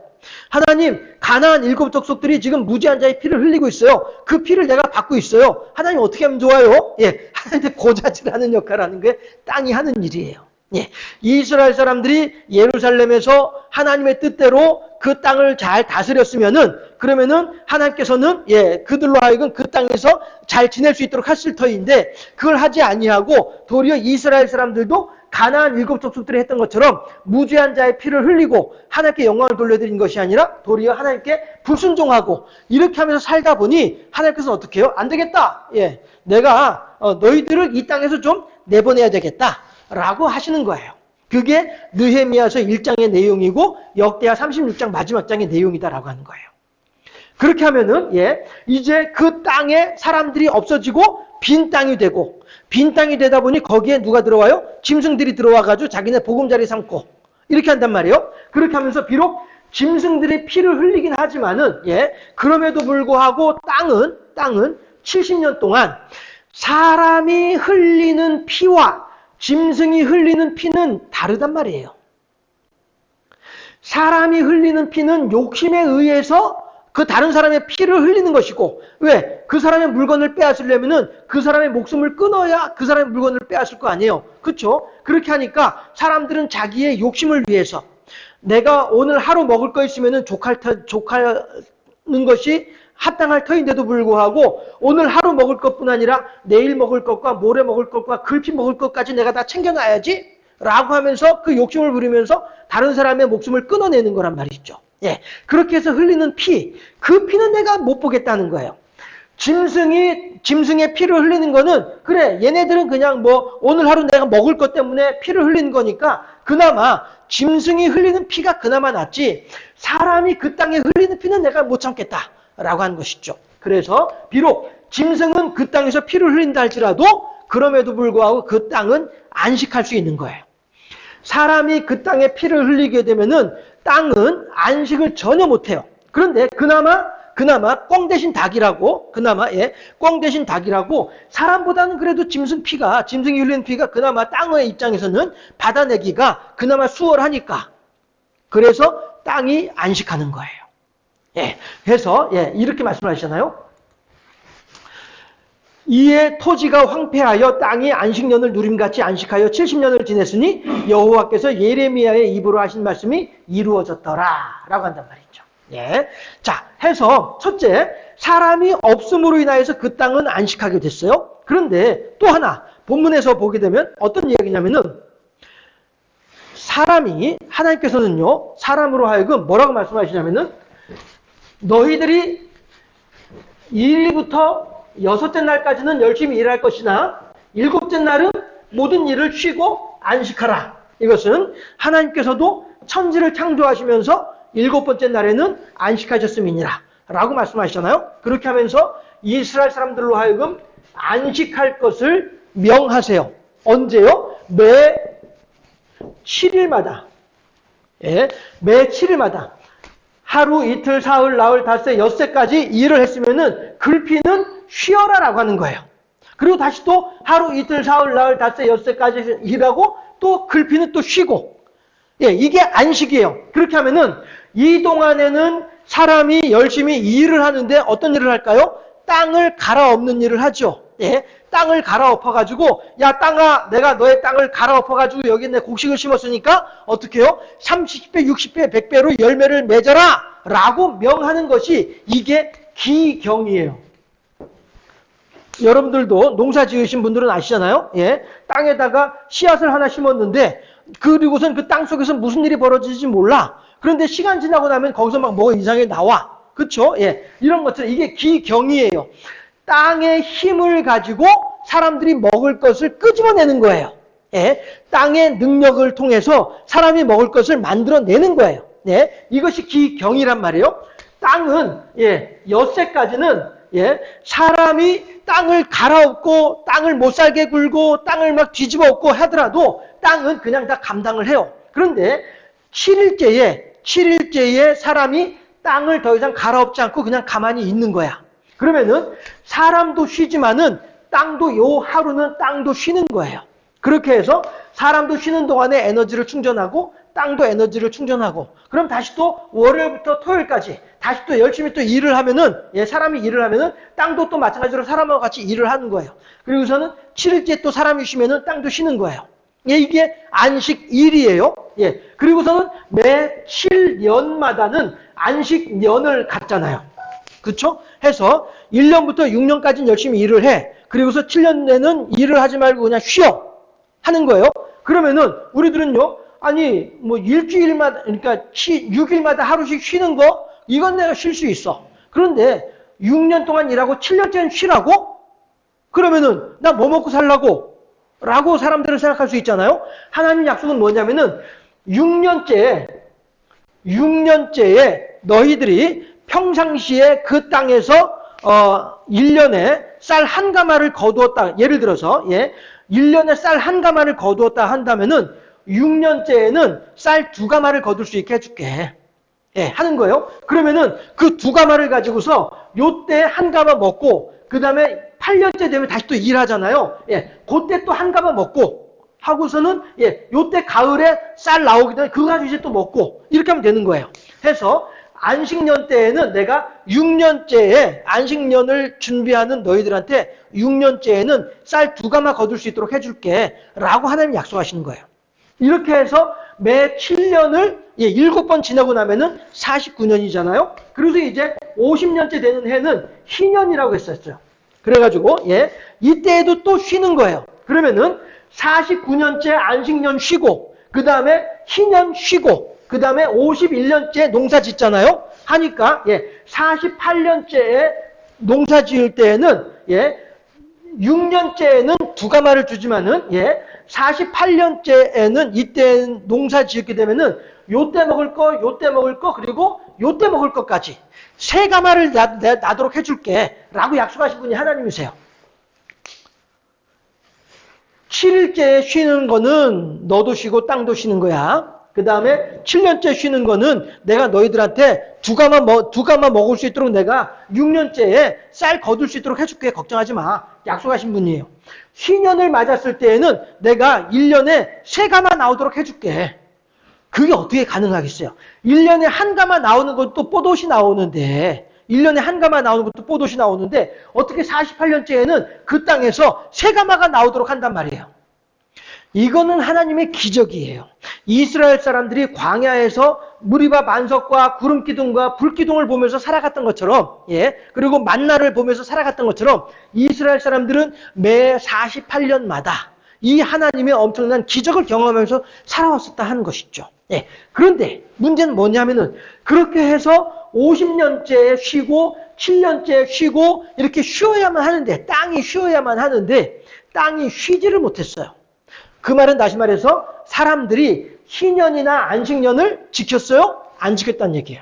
하나님, 가나안 7 족속들이 지금 무죄한 자의 피를 흘리고 있어요. 그 피를 내가 받고 있어요. 하나님 어떻게 하면 좋아요? 예, 하나님한테 고자질하는 역할을 하는 게 땅이 하는 일이에요. 예, 이스라엘 사람들이 예루살렘에서 하나님의 뜻대로 그 땅을 잘 다스렸으면은, 그러면은 하나님께서는 그들로 하여금 그 땅에서 잘 지낼 수 있도록 하실 터인데, 그걸 하지 아니하고 도리어 이스라엘 사람들도 가나안 7 족속들이 했던 것처럼 무죄한 자의 피를 흘리고 하나님께 영광을 돌려드린 것이 아니라 도리어 하나님께 불순종하고 이렇게 하면서 살다 보니 하나님께서 어떻게 해요? 안 되겠다. 예, 내가 너희들을 이 땅에서 좀 내보내야 되겠다 라고 하시는 거예요. 그게 느헤미야서 1장의 내용이고 역대하 36장 마지막 장의 내용이다라고 하는 거예요. 그렇게 하면은 이제 그 땅에 사람들이 없어지고 빈 땅이 되고, 빈 땅이 되다 보니 거기에 누가 들어와요? 짐승들이 들어와가지고 자기네 보금자리 삼고 이렇게 한단 말이에요. 그렇게 하면서 비록 짐승들이 피를 흘리긴 하지만은 그럼에도 불구하고 땅은 70년 동안 사람이 흘리는 피와 짐승이 흘리는 피는 다르단 말이에요. 사람이 흘리는 피는 욕심에 의해서 그 다른 사람의 피를 흘리는 것이고, 왜? 그 사람의 물건을 빼앗으려면은 그 사람의 목숨을 끊어야 그 사람의 물건을 빼앗을 거 아니에요. 그렇죠? 그렇게 하니까 사람들은 자기의 욕심을 위해서 내가 오늘 하루 먹을 거 있으면은 족하는 것이 합당할 터인데도 불구하고 오늘 하루 먹을 것뿐 아니라 내일 먹을 것과 모레 먹을 것과 글피 먹을 것까지 내가 다 챙겨놔야지 라고 하면서 그 욕심을 부리면서 다른 사람의 목숨을 끊어내는 거란 말이죠. 그렇게 해서 흘리는 피, 그 피는 내가 못 보겠다는 거예요. 짐승의 피를 흘리는 거는, 그래, 얘네들은 그냥 오늘 하루 내가 먹을 것 때문에 피를 흘리는 거니까 그나마 짐승이 흘리는 피가 그나마 낫지, 사람이 그 땅에 흘리는 피는 내가 못 참겠다 라고 하는 것이죠. 그래서 비록 짐승은 그 땅에서 피를 흘린다 할지라도 그럼에도 불구하고 그 땅은 안식할 수 있는 거예요. 사람이 그 땅에 피를 흘리게 되면은 땅은 안식을 전혀 못해요. 그런데 그나마 꿩 대신 닭이라고, 꿩 대신 닭이라고, 사람보다는 그래도 짐승이 흘리는 피가 그나마 땅의 입장에서는 받아내기가 그나마 수월하니까, 그래서 땅이 안식하는 거예요. 그래서 이렇게 말씀하시잖아요. 이에 토지가 황폐하여 땅이 안식년을 누림같이 안식하여 70년을 지냈으니 여호와께서 예레미야의 입으로 하신 말씀이 이루어졌더라 라고 한단 말이죠. 자, 해서 첫째, 사람이 없음으로 인하여서 그 땅은 안식하게 됐어요. 그런데 또 하나, 본문에서 보게 되면 어떤 이야기냐면은 사람이 하나님께서는요 사람으로 하여금 뭐라고 말씀하시냐면은 너희들이 1일부터 6째 날까지는 열심히 일할 것이나 7째 날은 모든 일을 쉬고 안식하라. 이것은 하나님께서도 천지를 창조하시면서 7번째 날에는 안식하셨음이니라 라고 말씀하시잖아요. 그렇게 하면서 이스라엘 사람들로 하여금 안식할 것을 명하세요. 언제요? 매 7일마다. 예, 매 7일마다. 하루, 이틀, 사흘, 나흘, 닷새, 엿새까지 일을 했으면은 글피는 쉬어라라고 하는 거예요. 그리고 다시 또 하루, 이틀, 사흘, 나흘, 닷새, 엿새까지 일하고 또 글피는 또 쉬고. 예, 이게 안식이에요. 그렇게 하면은 이 동안에는 사람이 열심히 일을 하는데 어떤 일을 할까요? 땅을 갈아엎는 일을 하죠. 예, 땅을 갈아엎어가지고 야 땅아 내가 너의 땅을 갈아엎어가지고 여기 내 곡식을 심었으니까 어떻게 해요? 30배, 60배, 100배로 열매를 맺어라 라고 명하는 것이 이게 기경이에요. 여러분들도 농사 지으신 분들은 아시잖아요. 예, 땅에다가 씨앗을 하나 심었는데 그리고선 그 땅 속에서 무슨 일이 벌어질지 몰라. 그런데 시간 지나고 나면 거기서 막 뭐가 이상하게 나와. 그렇죠? 예, 이런 것들 이게 기경이에요. 땅의 힘을 가지고 사람들이 먹을 것을 끄집어내는 거예요. 예, 땅의 능력을 통해서 사람이 먹을 것을 만들어내는 거예요. 예, 이것이 기경이란 말이에요. 땅은 예, 엿새까지는 예, 사람이 땅을 갈아엎고 땅을 못 살게 굴고 땅을 막 뒤집어 엎고 하더라도 땅은 그냥 다 감당을 해요. 그런데 7일째에 사람이 땅을 더 이상 갈아엎지 않고 그냥 가만히 있는 거야. 그러면은 사람도 쉬지만은 땅도 요 하루는 땅도 쉬는 거예요. 그렇게 해서 사람도 쉬는 동안에 에너지를 충전하고 땅도 에너지를 충전하고 그럼 다시 또 월요일부터 토요일까지 다시 또 열심히 또 일을 하면은 예, 사람이 일을 하면은 땅도 또 마찬가지로 사람하고 같이 일을 하는 거예요. 그리고서는 7일째 또 사람이 쉬면은 땅도 쉬는 거예요. 예, 이게 안식일이에요. 예, 그리고서는 매 7년마다는 안식년을 갖잖아요. 그렇죠? 해서 1년부터 6년까지는 열심히 일을 해. 그리고서 7년에는 일을 하지 말고 그냥 쉬어. 하는 거예요. 그러면은 우리들은요. 아니 뭐 일주일마다 그러니까 6일마다 하루씩 쉬는 거 이건 내가 쉴 수 있어. 그런데 6년 동안 일하고 7년째는 쉬라고? 그러면은 나 뭐 먹고 살라고? 라고 사람들은 생각할 수 있잖아요. 하나님 약속은 뭐냐면은 6년째에 너희들이 평상시에 그 땅에서 1년에 쌀 한 가마를 거두었다. 예를 들어서 예, 1년에 쌀 한 가마를 거두었다 한다면은 6년째에는 쌀 2가마를 거둘 수 있게 해줄게. 예, 하는 거예요. 그러면은 그 2가마를 가지고서 요때 한 가마 먹고 그 다음에 8년째 되면 다시 또 일하잖아요. 예, 그때 또 한 가마 먹고 하고서는 예, 요때 가을에 쌀 나오기 전에 그거 가지고 이제 또 먹고 이렇게 하면 되는 거예요. 해서 안식년 때에는 내가 6년째에 안식년을 준비하는 너희들한테 6년째에는 쌀 2가마 거둘 수 있도록 해줄게 라고 하나님이 약속하시는 거예요. 이렇게 해서 매 7년을 7번 지나고 나면은 49년이잖아요. 그래서 이제 50년째 되는 해는 희년이라고 했었어요. 그래가지고 예, 이때에도 또 쉬는 거예요. 그러면은 49년째 안식년 쉬고 그 다음에 희년 쉬고 그 다음에 51년째 농사 짓잖아요. 하니까 예, 48년째에 농사 지을 때에는 예, 6년째에는 2가마를 주지만은 예, 48년째에는 이때 농사 지었게 되면은 요때 먹을 거, 요때 먹을 거, 그리고 요때 먹을 것까지 3가마를 나도록 해줄게 라고 약속하신 분이 하나님이세요. 7일째 쉬는 거는 너도 쉬고 땅도 쉬는 거야. 그 다음에 7년째 쉬는 거는 내가 너희들한테 2가마 먹을 수 있도록 내가 6년째에 쌀 거둘 수 있도록 해줄게. 걱정하지 마. 약속하신 분이에요. 희년을 맞았을 때에는 내가 1년에 3가마 나오도록 해줄게. 그게 어떻게 가능하겠어요? 1년에 1가마 나오는 것도 뽀독이 나오는데 1년에 1가마 나오는 것도 뽀독이 나오는데 어떻게 48년째에는 그 땅에서 3가마가 나오도록 한단 말이에요. 이거는 하나님의 기적이에요. 이스라엘 사람들이 광야에서 무리바 반석과 구름 기둥과 불 기둥을 보면서 살아갔던 것처럼, 그리고 만나를 보면서 살아갔던 것처럼 이스라엘 사람들은 매 48년마다 이 하나님의 엄청난 기적을 경험하면서 살아왔었다 하는 것이죠. 그런데 문제는 뭐냐면은 그렇게 해서 50년째 쉬고 7년째 쉬고 이렇게 쉬어야만 하는데, 땅이 쉬어야만 하는데 땅이 쉬지를 못했어요. 그 말은 다시 말해서 사람들이 희년이나 안식년을 지켰어요? 안 지켰다는 얘기예요.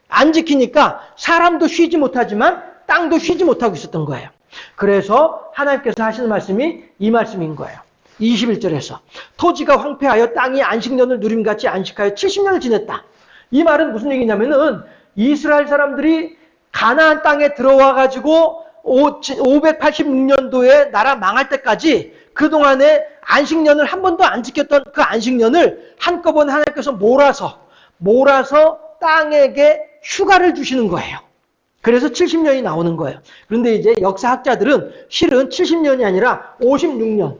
안 지키니까 사람도 쉬지 못하지만 땅도 쉬지 못하고 있었던 거예요. 그래서 하나님께서 하시는 말씀이 이 말씀인 거예요. 21절에서 토지가 황폐하여 땅이 안식년을 누림같이 안식하여 70년을 지냈다. 이 말은 무슨 얘기냐면은 이스라엘 사람들이 가나안 땅에 들어와 가지고 586년도에 나라 망할 때까지 그동안에 안식년을 한 번도 안 지켰던 그 안식년을 한꺼번에 하나님께서 몰아서 땅에게 휴가를 주시는 거예요. 그래서 70년이 나오는 거예요. 그런데 이제 역사학자들은 실은 70년이 아니라 56년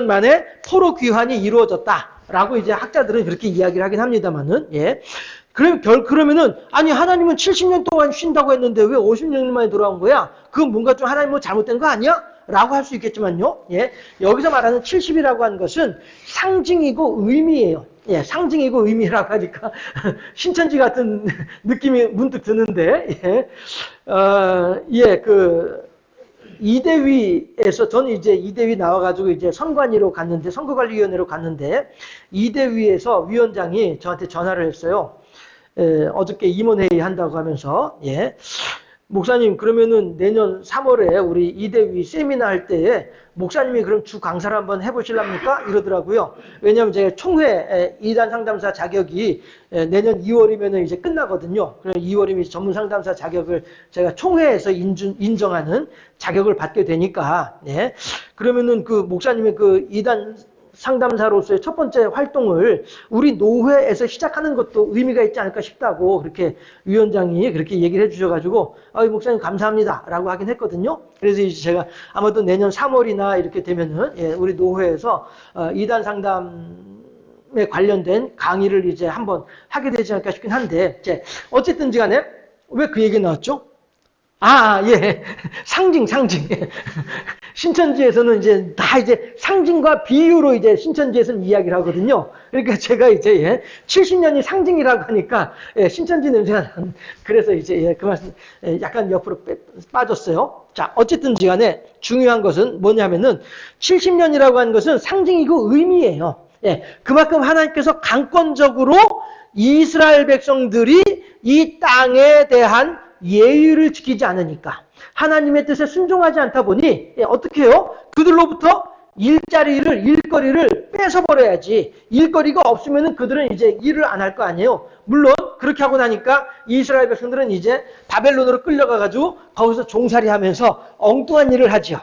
만에 포로 귀환이 이루어졌다라고 이제 학자들은 그렇게 이야기를 하긴 합니다만은, 그러면은, 아니, 하나님은 70년 동안 쉰다고 했는데 왜 50년 만에 돌아온 거야? 그건 뭔가 좀 하나님 뭐 잘못된 거 아니야? 라고 할 수 있겠지만요. 여기서 말하는 70이라고 하는 것은 상징이고 의미예요. 상징이고 의미라고 하니까 신천지 같은 느낌이 문득 드는데, 이대위에서 저는 이제 이대위 나와가지고 이제 선거관리위원회로 갔는데 이대위에서 위원장이 저한테 전화를 했어요. 어저께 임원회의 한다고 하면서, 목사님, 그러면은 내년 3월에 우리 이대위 세미나 할 때에 목사님이 그럼 주 강사를 한번 해보실랍니까? 이러더라고요. 왜냐하면 제가 총회 2단 상담사 자격이 내년 2월이면 이제 끝나거든요. 그래서 2월이면 전문 상담사 자격을 제가 총회에서 인정하는 자격을 받게 되니까, 그러면은 그 목사님의 그 2단 상담사로서의 첫 번째 활동을 우리 노회에서 시작하는 것도 의미가 있지 않을까 싶다고 그렇게 위원장이 그렇게 얘기를 해주셔가지고, 목사님 감사합니다 라고 하긴 했거든요. 그래서 이제 제가 아마도 내년 3월이나 이렇게 되면은, 우리 노회에서 2단 상담에 관련된 강의를 이제 한번 하게 되지 않을까 싶긴 한데, 어쨌든지 간에 왜 그 얘기 나왔죠? 상징. 신천지에서는 이제 다 이제 상징과 비유로 이제 신천지에서는 이야기를 하거든요. 그러니까 제가 이제 70년이 상징이라고 하니까 신천지 냄새가 나는, 그래서 이제 그 말씀 약간 옆으로 빠졌어요. 자, 어쨌든지 간에 중요한 것은 뭐냐면은 70년이라고 하는 것은 상징이고 의미예요. 그만큼 하나님께서 강권적으로 이스라엘 백성들이 이 땅에 대한 예의를 지키지 않으니까, 하나님의 뜻에 순종하지 않다 보니 어떻게 해요? 그들로부터 일거리를 뺏어버려야지. 일거리가 없으면 그들은 이제 일을 안 할 거 아니에요. 물론 그렇게 하고 나니까 이스라엘 백성들은 이제 바벨론으로 끌려가가지고 거기서 종살이 하면서 엉뚱한 일을 하죠.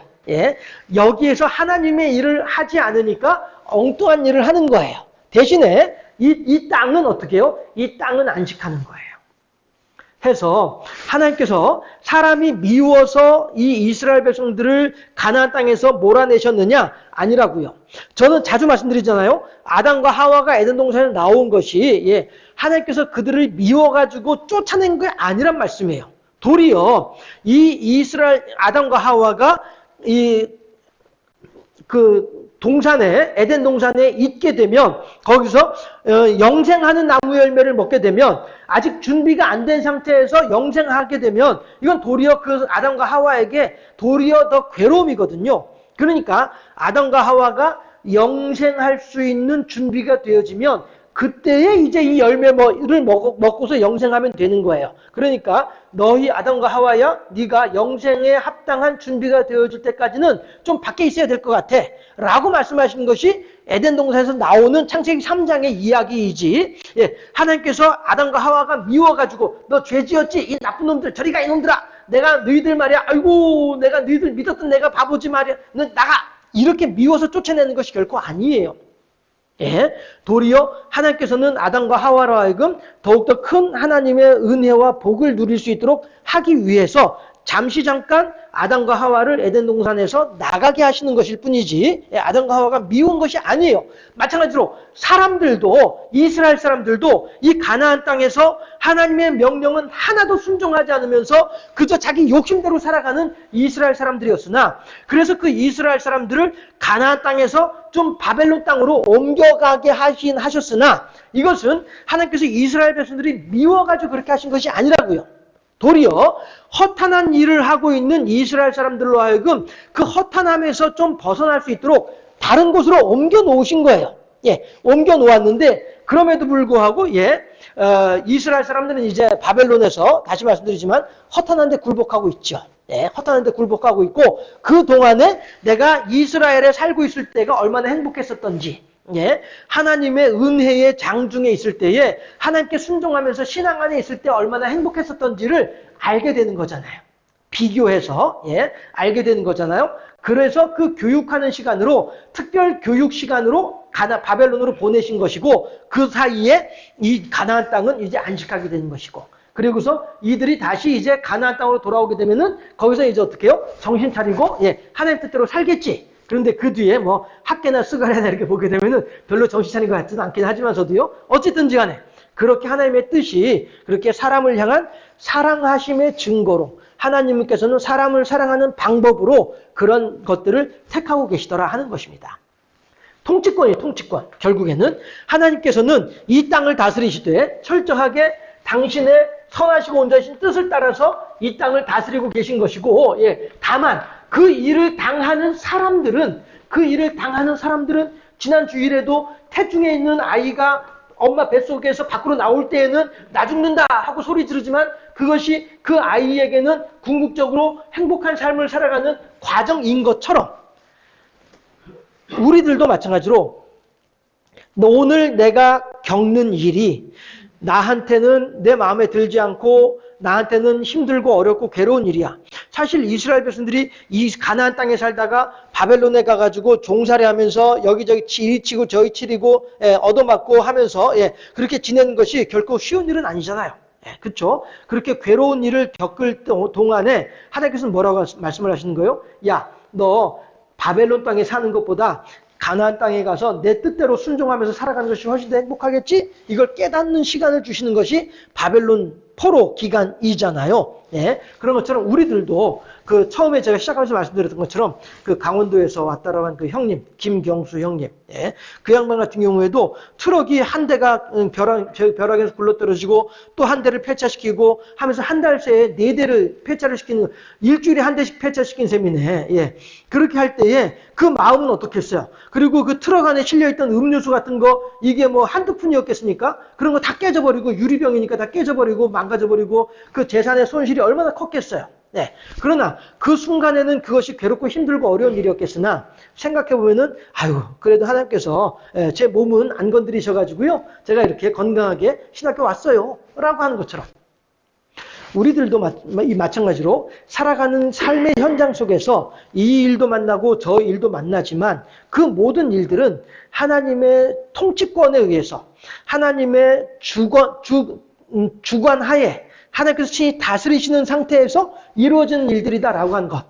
여기에서 하나님의 일을 하지 않으니까 엉뚱한 일을 하는 거예요. 대신에 이 땅은 어떻게 해요? 이 땅은 안식하는 거예요. 해서 하나님께서 사람이 미워서 이 이스라엘 백성들을 가나안 땅에서 몰아내셨느냐? 아니라고요. 저는 자주 말씀드리잖아요. 아담과 하와가 에덴 동산에 나온 것이 하나님께서 그들을 미워가지고 쫓아낸 게 아니란 말씀이에요. 도리어 이 이스라엘 아담과 하와가 동산에, 에덴 동산에 있게 되면, 거기서 영생하는 나무 열매를 먹게 되면, 아직 준비가 안 된 상태에서 영생하게 되면, 이건 도리어 그 아담과 하와에게 도리어 더 괴로움이거든요. 그러니까 아담과 하와가 영생할 수 있는 준비가 되어지면 그때에 이제 이 열매를 먹고서 영생하면 되는 거예요. 그러니까 너희 아담과 하와야, 네가 영생에 합당한 준비가 되어질 때까지는 좀 밖에 있어야 될 것 같아 라고 말씀하시는 것이 에덴 동산에서 나오는 창세기 3장의 이야기이지, 하나님께서 아담과 하와가 미워가지고 너 죄지었지? 이 나쁜 놈들 저리 가 이놈들아, 내가 너희들 말이야, 아이고 내가 너희들 믿었던 내가 바보지 말이야, 너 나가, 이렇게 미워서 쫓아내는 것이 결코 아니에요. 도리어 하나님께서는 아담과 하와로 하여금 더욱더 큰 하나님의 은혜와 복을 누릴 수 있도록 하기 위해서 잠시 잠깐 아담과 하와를 에덴 동산에서 나가게 하시는 것일 뿐이지 아담과 하와가 미운 것이 아니에요. 마찬가지로 사람들도 이스라엘 사람들도 이 가나안 땅에서 하나님의 명령은 하나도 순종하지 않으면서 그저 자기 욕심대로 살아가는 이스라엘 사람들이었으나 그래서 그 이스라엘 사람들을 가나안 땅에서 좀 바벨론 땅으로 옮겨가게 하셨으나 이것은 하나님께서 이스라엘 백성들이 미워가지고 그렇게 하신 것이 아니라고요. 도리어 허탄한 일을 하고 있는 이스라엘 사람들로 하여금 그 허탄함에서 좀 벗어날 수 있도록 다른 곳으로 옮겨 놓으신 거예요. 예, 옮겨 놓았는데 그럼에도 불구하고 이스라엘 사람들은 이제 바벨론에서 다시 말씀드리지만 허탄한데 굴복하고 있죠. 예, 허탄한데 굴복하고 있고 그 동안에 내가 이스라엘에 살고 있을 때가 얼마나 행복했었던지 예, 하나님의 은혜의 장중에 있을 때에 하나님께 순종하면서 신앙 안에 있을 때 얼마나 행복했었던지를 알게 되는 거잖아요. 비교해서 알게 되는 거잖아요. 그래서 그 교육하는 시간으로 특별 교육 시간으로 바벨론으로 보내신 것이고 그 사이에 이 가나안 땅은 이제 안식하게 되는 것이고 그리고서 이들이 다시 이제 가나안 땅으로 돌아오게 되면은 거기서 이제 어떻게 해요? 정신 차리고 하나님 뜻대로 살겠지. 그런데 그 뒤에 뭐 학계나 스가랴나 이렇게 보게 되면은 별로 정신 차린 것 같지는 않긴 하지만서도요. 어쨌든지 간에 그렇게 하나님의 뜻이 그렇게 사람을 향한 사랑하심의 증거로 하나님께서는 사람을 사랑하는 방법으로 그런 것들을 택하고 계시더라 하는 것입니다. 통치권이에요. 통치권. 결국에는 하나님께서는 이 땅을 다스리시되 철저하게 당신의 선하시고 온전하신 뜻을 따라서 이 땅을 다스리고 계신 것이고 다만 그 일을 당하는 사람들은 지난 주일에도 태중에 있는 아이가 엄마 뱃속에서 밖으로 나올 때에는 나 죽는다 하고 소리 지르지만 그것이 그 아이에게는 궁극적으로 행복한 삶을 살아가는 과정인 것처럼 우리들도 마찬가지로 오늘 내가 겪는 일이 나한테는 내 마음에 들지 않고 나한테는 힘들고 어렵고 괴로운 일이야. 사실 이스라엘 백성들이 이 가나안 땅에 살다가 바벨론에 가가지고 종살이 하면서 여기저기 이리 치고 저리 치리고 얻어맞고 하면서 그렇게 지내는 것이 결코 쉬운 일은 아니잖아요. 그렇죠? 그렇게 괴로운 일을 겪을 동안에 하나님께서는 뭐라고 말씀을 하시는 거예요? 야, 너 바벨론 땅에 사는 것보다 가나안 땅에 가서 내 뜻대로 순종하면서 살아가는 것이 훨씬 더 행복하겠지? 이걸 깨닫는 시간을 주시는 것이 바벨론 포로 기간이잖아요. 그런 것처럼 우리들도 그 처음에 제가 시작하면서 말씀드렸던 것처럼 그 강원도에서 왔다라고 한 그 형님, 김경수 형님, 그 양반 같은 경우에도 트럭이 한 대가 벼락에서 굴러떨어지고 또 한 대를 폐차시키고 하면서 한 달 새에 4대를 폐차를 시키는 일주일에 한 대씩 폐차시킨 셈이네. 그렇게 할 때에 그 마음은 어떻겠어요? 그리고 그 트럭 안에 실려있던 음료수 같은 거 이게 뭐 한두 푼이었겠습니까? 그런 거 다 깨져버리고 유리병이니까 다 깨져버리고 망가져버리고 그 재산의 손실이 얼마나 컸겠어요. 그러나 그 순간에는 그것이 괴롭고 힘들고 어려운 일이었겠으나 생각해보면은 아유 그래도 하나님께서 제 몸은 안 건드리셔가지고요 제가 이렇게 건강하게 신학교 왔어요 라고 하는 것처럼 우리들도 마찬가지로 살아가는 삶의 현장 속에서 이 일도 만나고 저 일도 만나지만 그 모든 일들은 하나님의 통치권에 의해서 하나님의 주관 하에 하나님께서 친히 다스리시는 상태에서 이루어지는 일들이다라고 한 것.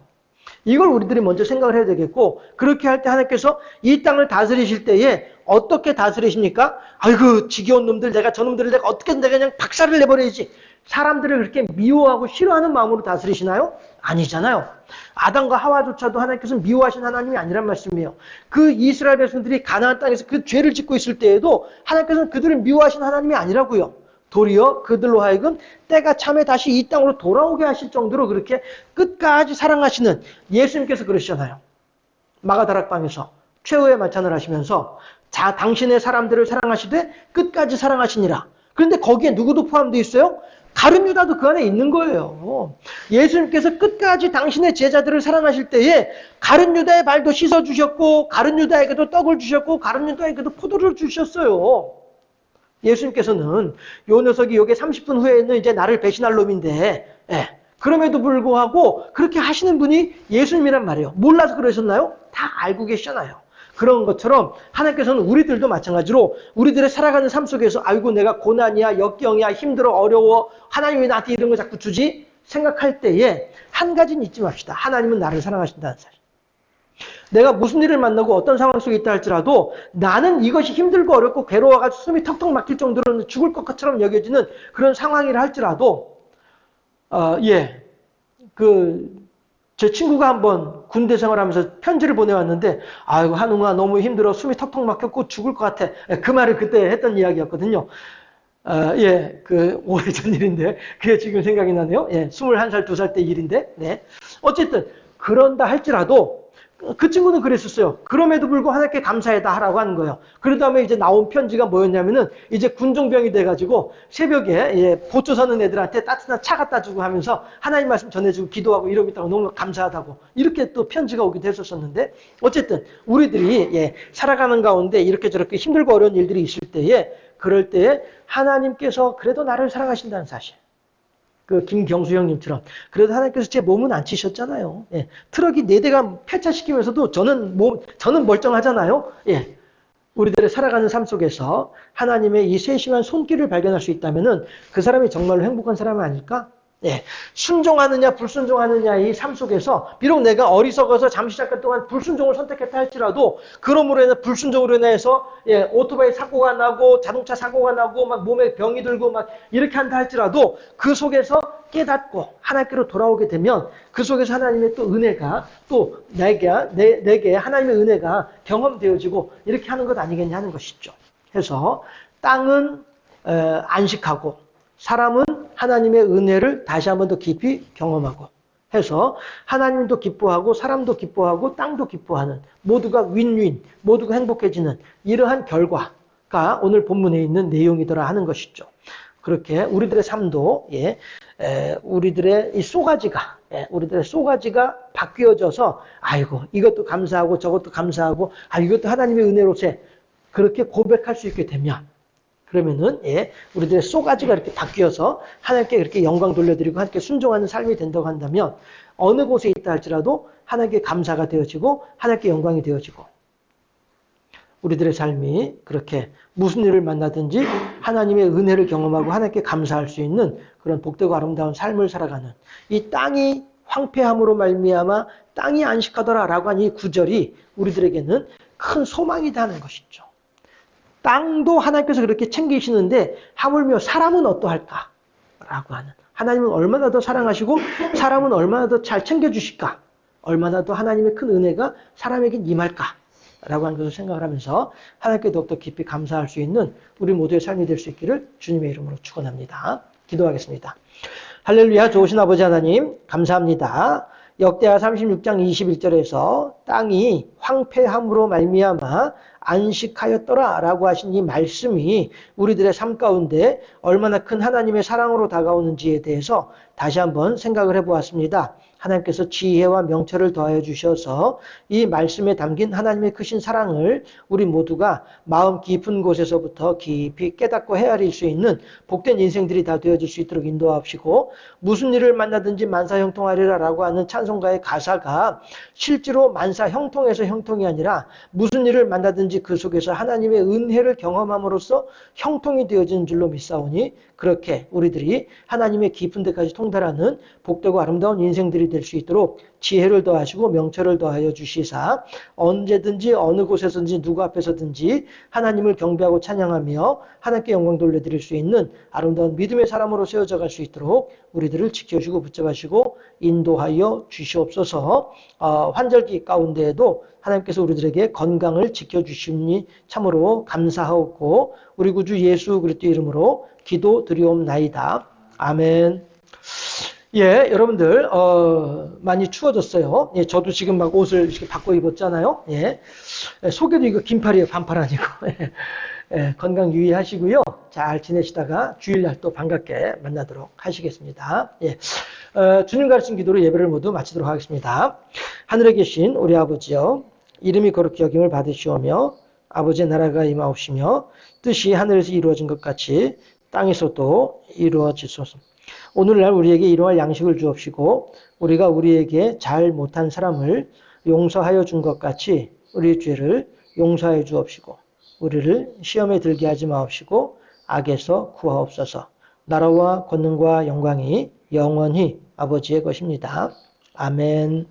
이걸 우리들이 먼저 생각을 해야 되겠고 그렇게 할 때 하나님께서 이 땅을 다스리실 때에 어떻게 다스리십니까? 아이고 지겨운 놈들 내가 저놈들을 내가 어떻게든 내가 그냥 박살을 내버려야지. 사람들을 그렇게 미워하고 싫어하는 마음으로 다스리시나요? 아니잖아요. 아담과 하와조차도 하나님께서 미워하신 하나님이 아니란 말씀이에요. 그 이스라엘 백성들이 가나안 땅에서 그 죄를 짓고 있을 때에도 하나님께서는 그들을 미워하신 하나님이 아니라고요. 도리어 그들로 하여금 때가 참에 다시 이 땅으로 돌아오게 하실 정도로 그렇게 끝까지 사랑하시는 예수님께서 그러시잖아요. 마가다락방에서 최후의 만찬을 하시면서 당신의 사람들을 사랑하시되 끝까지 사랑하시니라. 그런데 거기에 누구도 포함되어 있어요? 가룟 유다도 그 안에 있는 거예요. 예수님께서 끝까지 당신의 제자들을 사랑하실 때에 가룟 유다의 발도 씻어주셨고 가룟 유다에게도 떡을 주셨고 가룟 유다에게도 포도를 주셨어요. 예수님께서는 요 녀석이 요게 30분 후에는 이제 나를 배신할 놈인데 그럼에도 불구하고 그렇게 하시는 분이 예수님이란 말이에요. 몰라서 그러셨나요? 다 알고 계시잖아요. 그런 것처럼 하나님께서는 우리들도 마찬가지로 우리들의 살아가는 삶 속에서 아이고 내가 고난이야 역경이야 힘들어 어려워 하나님 왜 나한테 이런 거 자꾸 주지? 생각할 때에 한 가지는 잊지 맙시다. 하나님은 나를 사랑하신다는 사실. 내가 무슨 일을 만나고 어떤 상황 속에 있다 할지라도 나는 이것이 힘들고 어렵고 괴로워가지고 숨이 턱턱 막힐 정도로 죽을 것처럼 여겨지는 그런 상황이라 할지라도 제 친구가 한번 군대 생활하면서 편지를 보내왔는데 아이고 한웅아 너무 힘들어 숨이 턱턱 막혔고 죽을 것 같아. 그 말을 그때 했던 이야기였거든요. 오래전 일인데 그게 지금 생각이 나네요. 21살, 2살 때 일인데. 네. 어쨌든 그런다 할지라도 그 친구는 그랬었어요. 그럼에도 불구하고 하나님께 감사해다 하라고 하는 거예요. 그 다음에 이제 나온 편지가 뭐였냐면은 이제 군종병이 돼가지고 새벽에 보초 서는 애들한테 따뜻한 차 갖다 주고 하면서 하나님 말씀 전해주고 기도하고 이러고 있다고 너무 감사하다고 이렇게 또 편지가 오기도 했었었는데 어쨌든 우리들이 살아가는 가운데 이렇게 저렇게 힘들고 어려운 일들이 있을 때에 그럴 때에 하나님께서 그래도 나를 사랑하신다는 사실. 그 김경수 형님처럼 그래도 하나님께서 제 몸은 안 치셨잖아요. 트럭이 4대가 폐차시키면서도 저는 멀쩡하잖아요. 우리들의 살아가는 삶 속에서 하나님의 이 세심한 손길을 발견할 수 있다면은 그 사람이 정말로 행복한 사람은 아닐까? 순종하느냐 불순종하느냐 이 삶 속에서 비록 내가 어리석어서 잠시 잠깐 동안 불순종을 선택했다 할지라도 그러므로 인해 불순종으로 인해서 오토바이 사고가 나고 자동차 사고가 나고 막 몸에 병이 들고 막 이렇게 한다 할지라도 그 속에서 깨닫고 하나님께로 돌아오게 되면 그 속에서 하나님의 또 은혜가 또 내게 하나님의 은혜가 경험되어지고 이렇게 하는 것 아니겠냐 하는 것이죠. 그래서 땅은 안식하고 사람은 하나님의 은혜를 다시 한번 더 깊이 경험하고 해서 하나님도 기뻐하고 사람도 기뻐하고 땅도 기뻐하는 모두가 윈윈, 모두가 행복해지는 이러한 결과가 오늘 본문에 있는 내용이더라 하는 것이죠. 그렇게 우리들의 삶도 우리들의 이 쏘가지가 바뀌어져서 아이고 이것도 감사하고 저것도 감사하고 이것도 하나님의 은혜로세 그렇게 고백할 수 있게 되면 그러면은 우리들의 쏘가지가 이렇게 바뀌어서 하나님께 그렇게 영광 돌려드리고 하나님께 순종하는 삶이 된다고 한다면 어느 곳에 있다 할지라도 하나님께 감사가 되어지고 하나님께 영광이 되어지고 우리들의 삶이 그렇게 무슨 일을 만나든지 하나님의 은혜를 경험하고 하나님께 감사할 수 있는 그런 복되고 아름다운 삶을 살아가는 이 땅이 황폐함으로 말미암아 땅이 안식하더라라고 한 이 구절이 우리들에게는 큰 소망이다 하는 것이죠. 땅도 하나님께서 그렇게 챙기시는데 하물며 사람은 어떠할까? 라고 하는 하나님은 얼마나 더 사랑하시고 사람은 얼마나 더 잘 챙겨주실까? 얼마나 더 하나님의 큰 은혜가 사람에게 임할까? 라고 하는 것을 생각을 하면서 하나님께 더욱더 깊이 감사할 수 있는 우리 모두의 삶이 될 수 있기를 주님의 이름으로 축원합니다. 기도하겠습니다. 할렐루야. 좋으신 아버지 하나님 감사합니다. 역대하 36장 21절에서 땅이 황폐함으로 말미암아 안식하였더라 라고 하신 이 말씀이 우리들의 삶 가운데 얼마나 큰 하나님의 사랑으로 다가오는지에 대해서 다시 한번 생각을 해보았습니다. 하나님께서 지혜와 명철을 더하여 주셔서 이 말씀에 담긴 하나님의 크신 사랑을 우리 모두가 마음 깊은 곳에서부터 깊이 깨닫고 헤아릴 수 있는 복된 인생들이 다 되어질 수 있도록 인도하시고 무슨 일을 만나든지 만사형통하리라 라고 하는 찬송가의 가사가 실제로 만사형통에서 형통이 아니라 무슨 일을 만나든지 그 속에서 하나님의 은혜를 경험함으로써 형통이 되어지는 줄로 믿사오니 그렇게 우리들이 하나님의 깊은 데까지 통달하는 복되고 아름다운 인생들이 될 수 있도록 지혜를 더하시고 명철을 더하여 주시사 언제든지 어느 곳에서든지 누구 앞에서든지 하나님을 경배하고 찬양하며 하나님께 영광 돌려드릴 수 있는 아름다운 믿음의 사람으로 세워져 갈 수 있도록 우리들을 지켜주고 붙잡으시고 인도하여 주시옵소서. 환절기 가운데에도 하나님께서 우리들에게 건강을 지켜주시니 참으로 감사하옵고 우리 구주 예수 그리스도 이름으로 기도드리옵나이다. 아멘. 여러분들 많이 추워졌어요. 저도 지금 막 옷을 이렇게 바꿔 입었잖아요. 속에도 이거 긴팔이에요. 반팔 아니고. 건강 유의하시고요. 잘 지내시다가 주일날 또 반갑게 만나도록 하시겠습니다. 주님 가르친 기도로 예배를 모두 마치도록 하겠습니다. 하늘에 계신 우리 아버지여 이름이 거룩히 여김을 받으시오며 아버지의 나라가 임하옵시며 뜻이 하늘에서 이루어진 것 같이 땅에서도 이루어지소서. 오늘날 우리에게 일용할 양식을 주옵시고 우리가 우리에게 잘 못한 사람을 용서하여 준 것 같이 우리 죄를 용서하여 주옵시고 우리를 시험에 들게 하지 마옵시고 악에서 구하옵소서. 나라와 권능과 영광이 영원히 아버지의 것입니다. 아멘.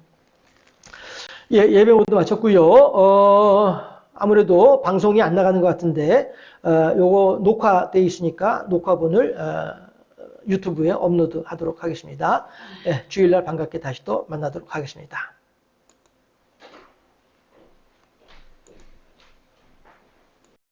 예배 모두 마쳤고요. 아무래도 방송이 안 나가는 것 같은데 요거 녹화되어 있으니까 녹화본을 유튜브에 업로드 하도록 하겠습니다. 주일날 반갑게 다시 또 만나도록 하겠습니다.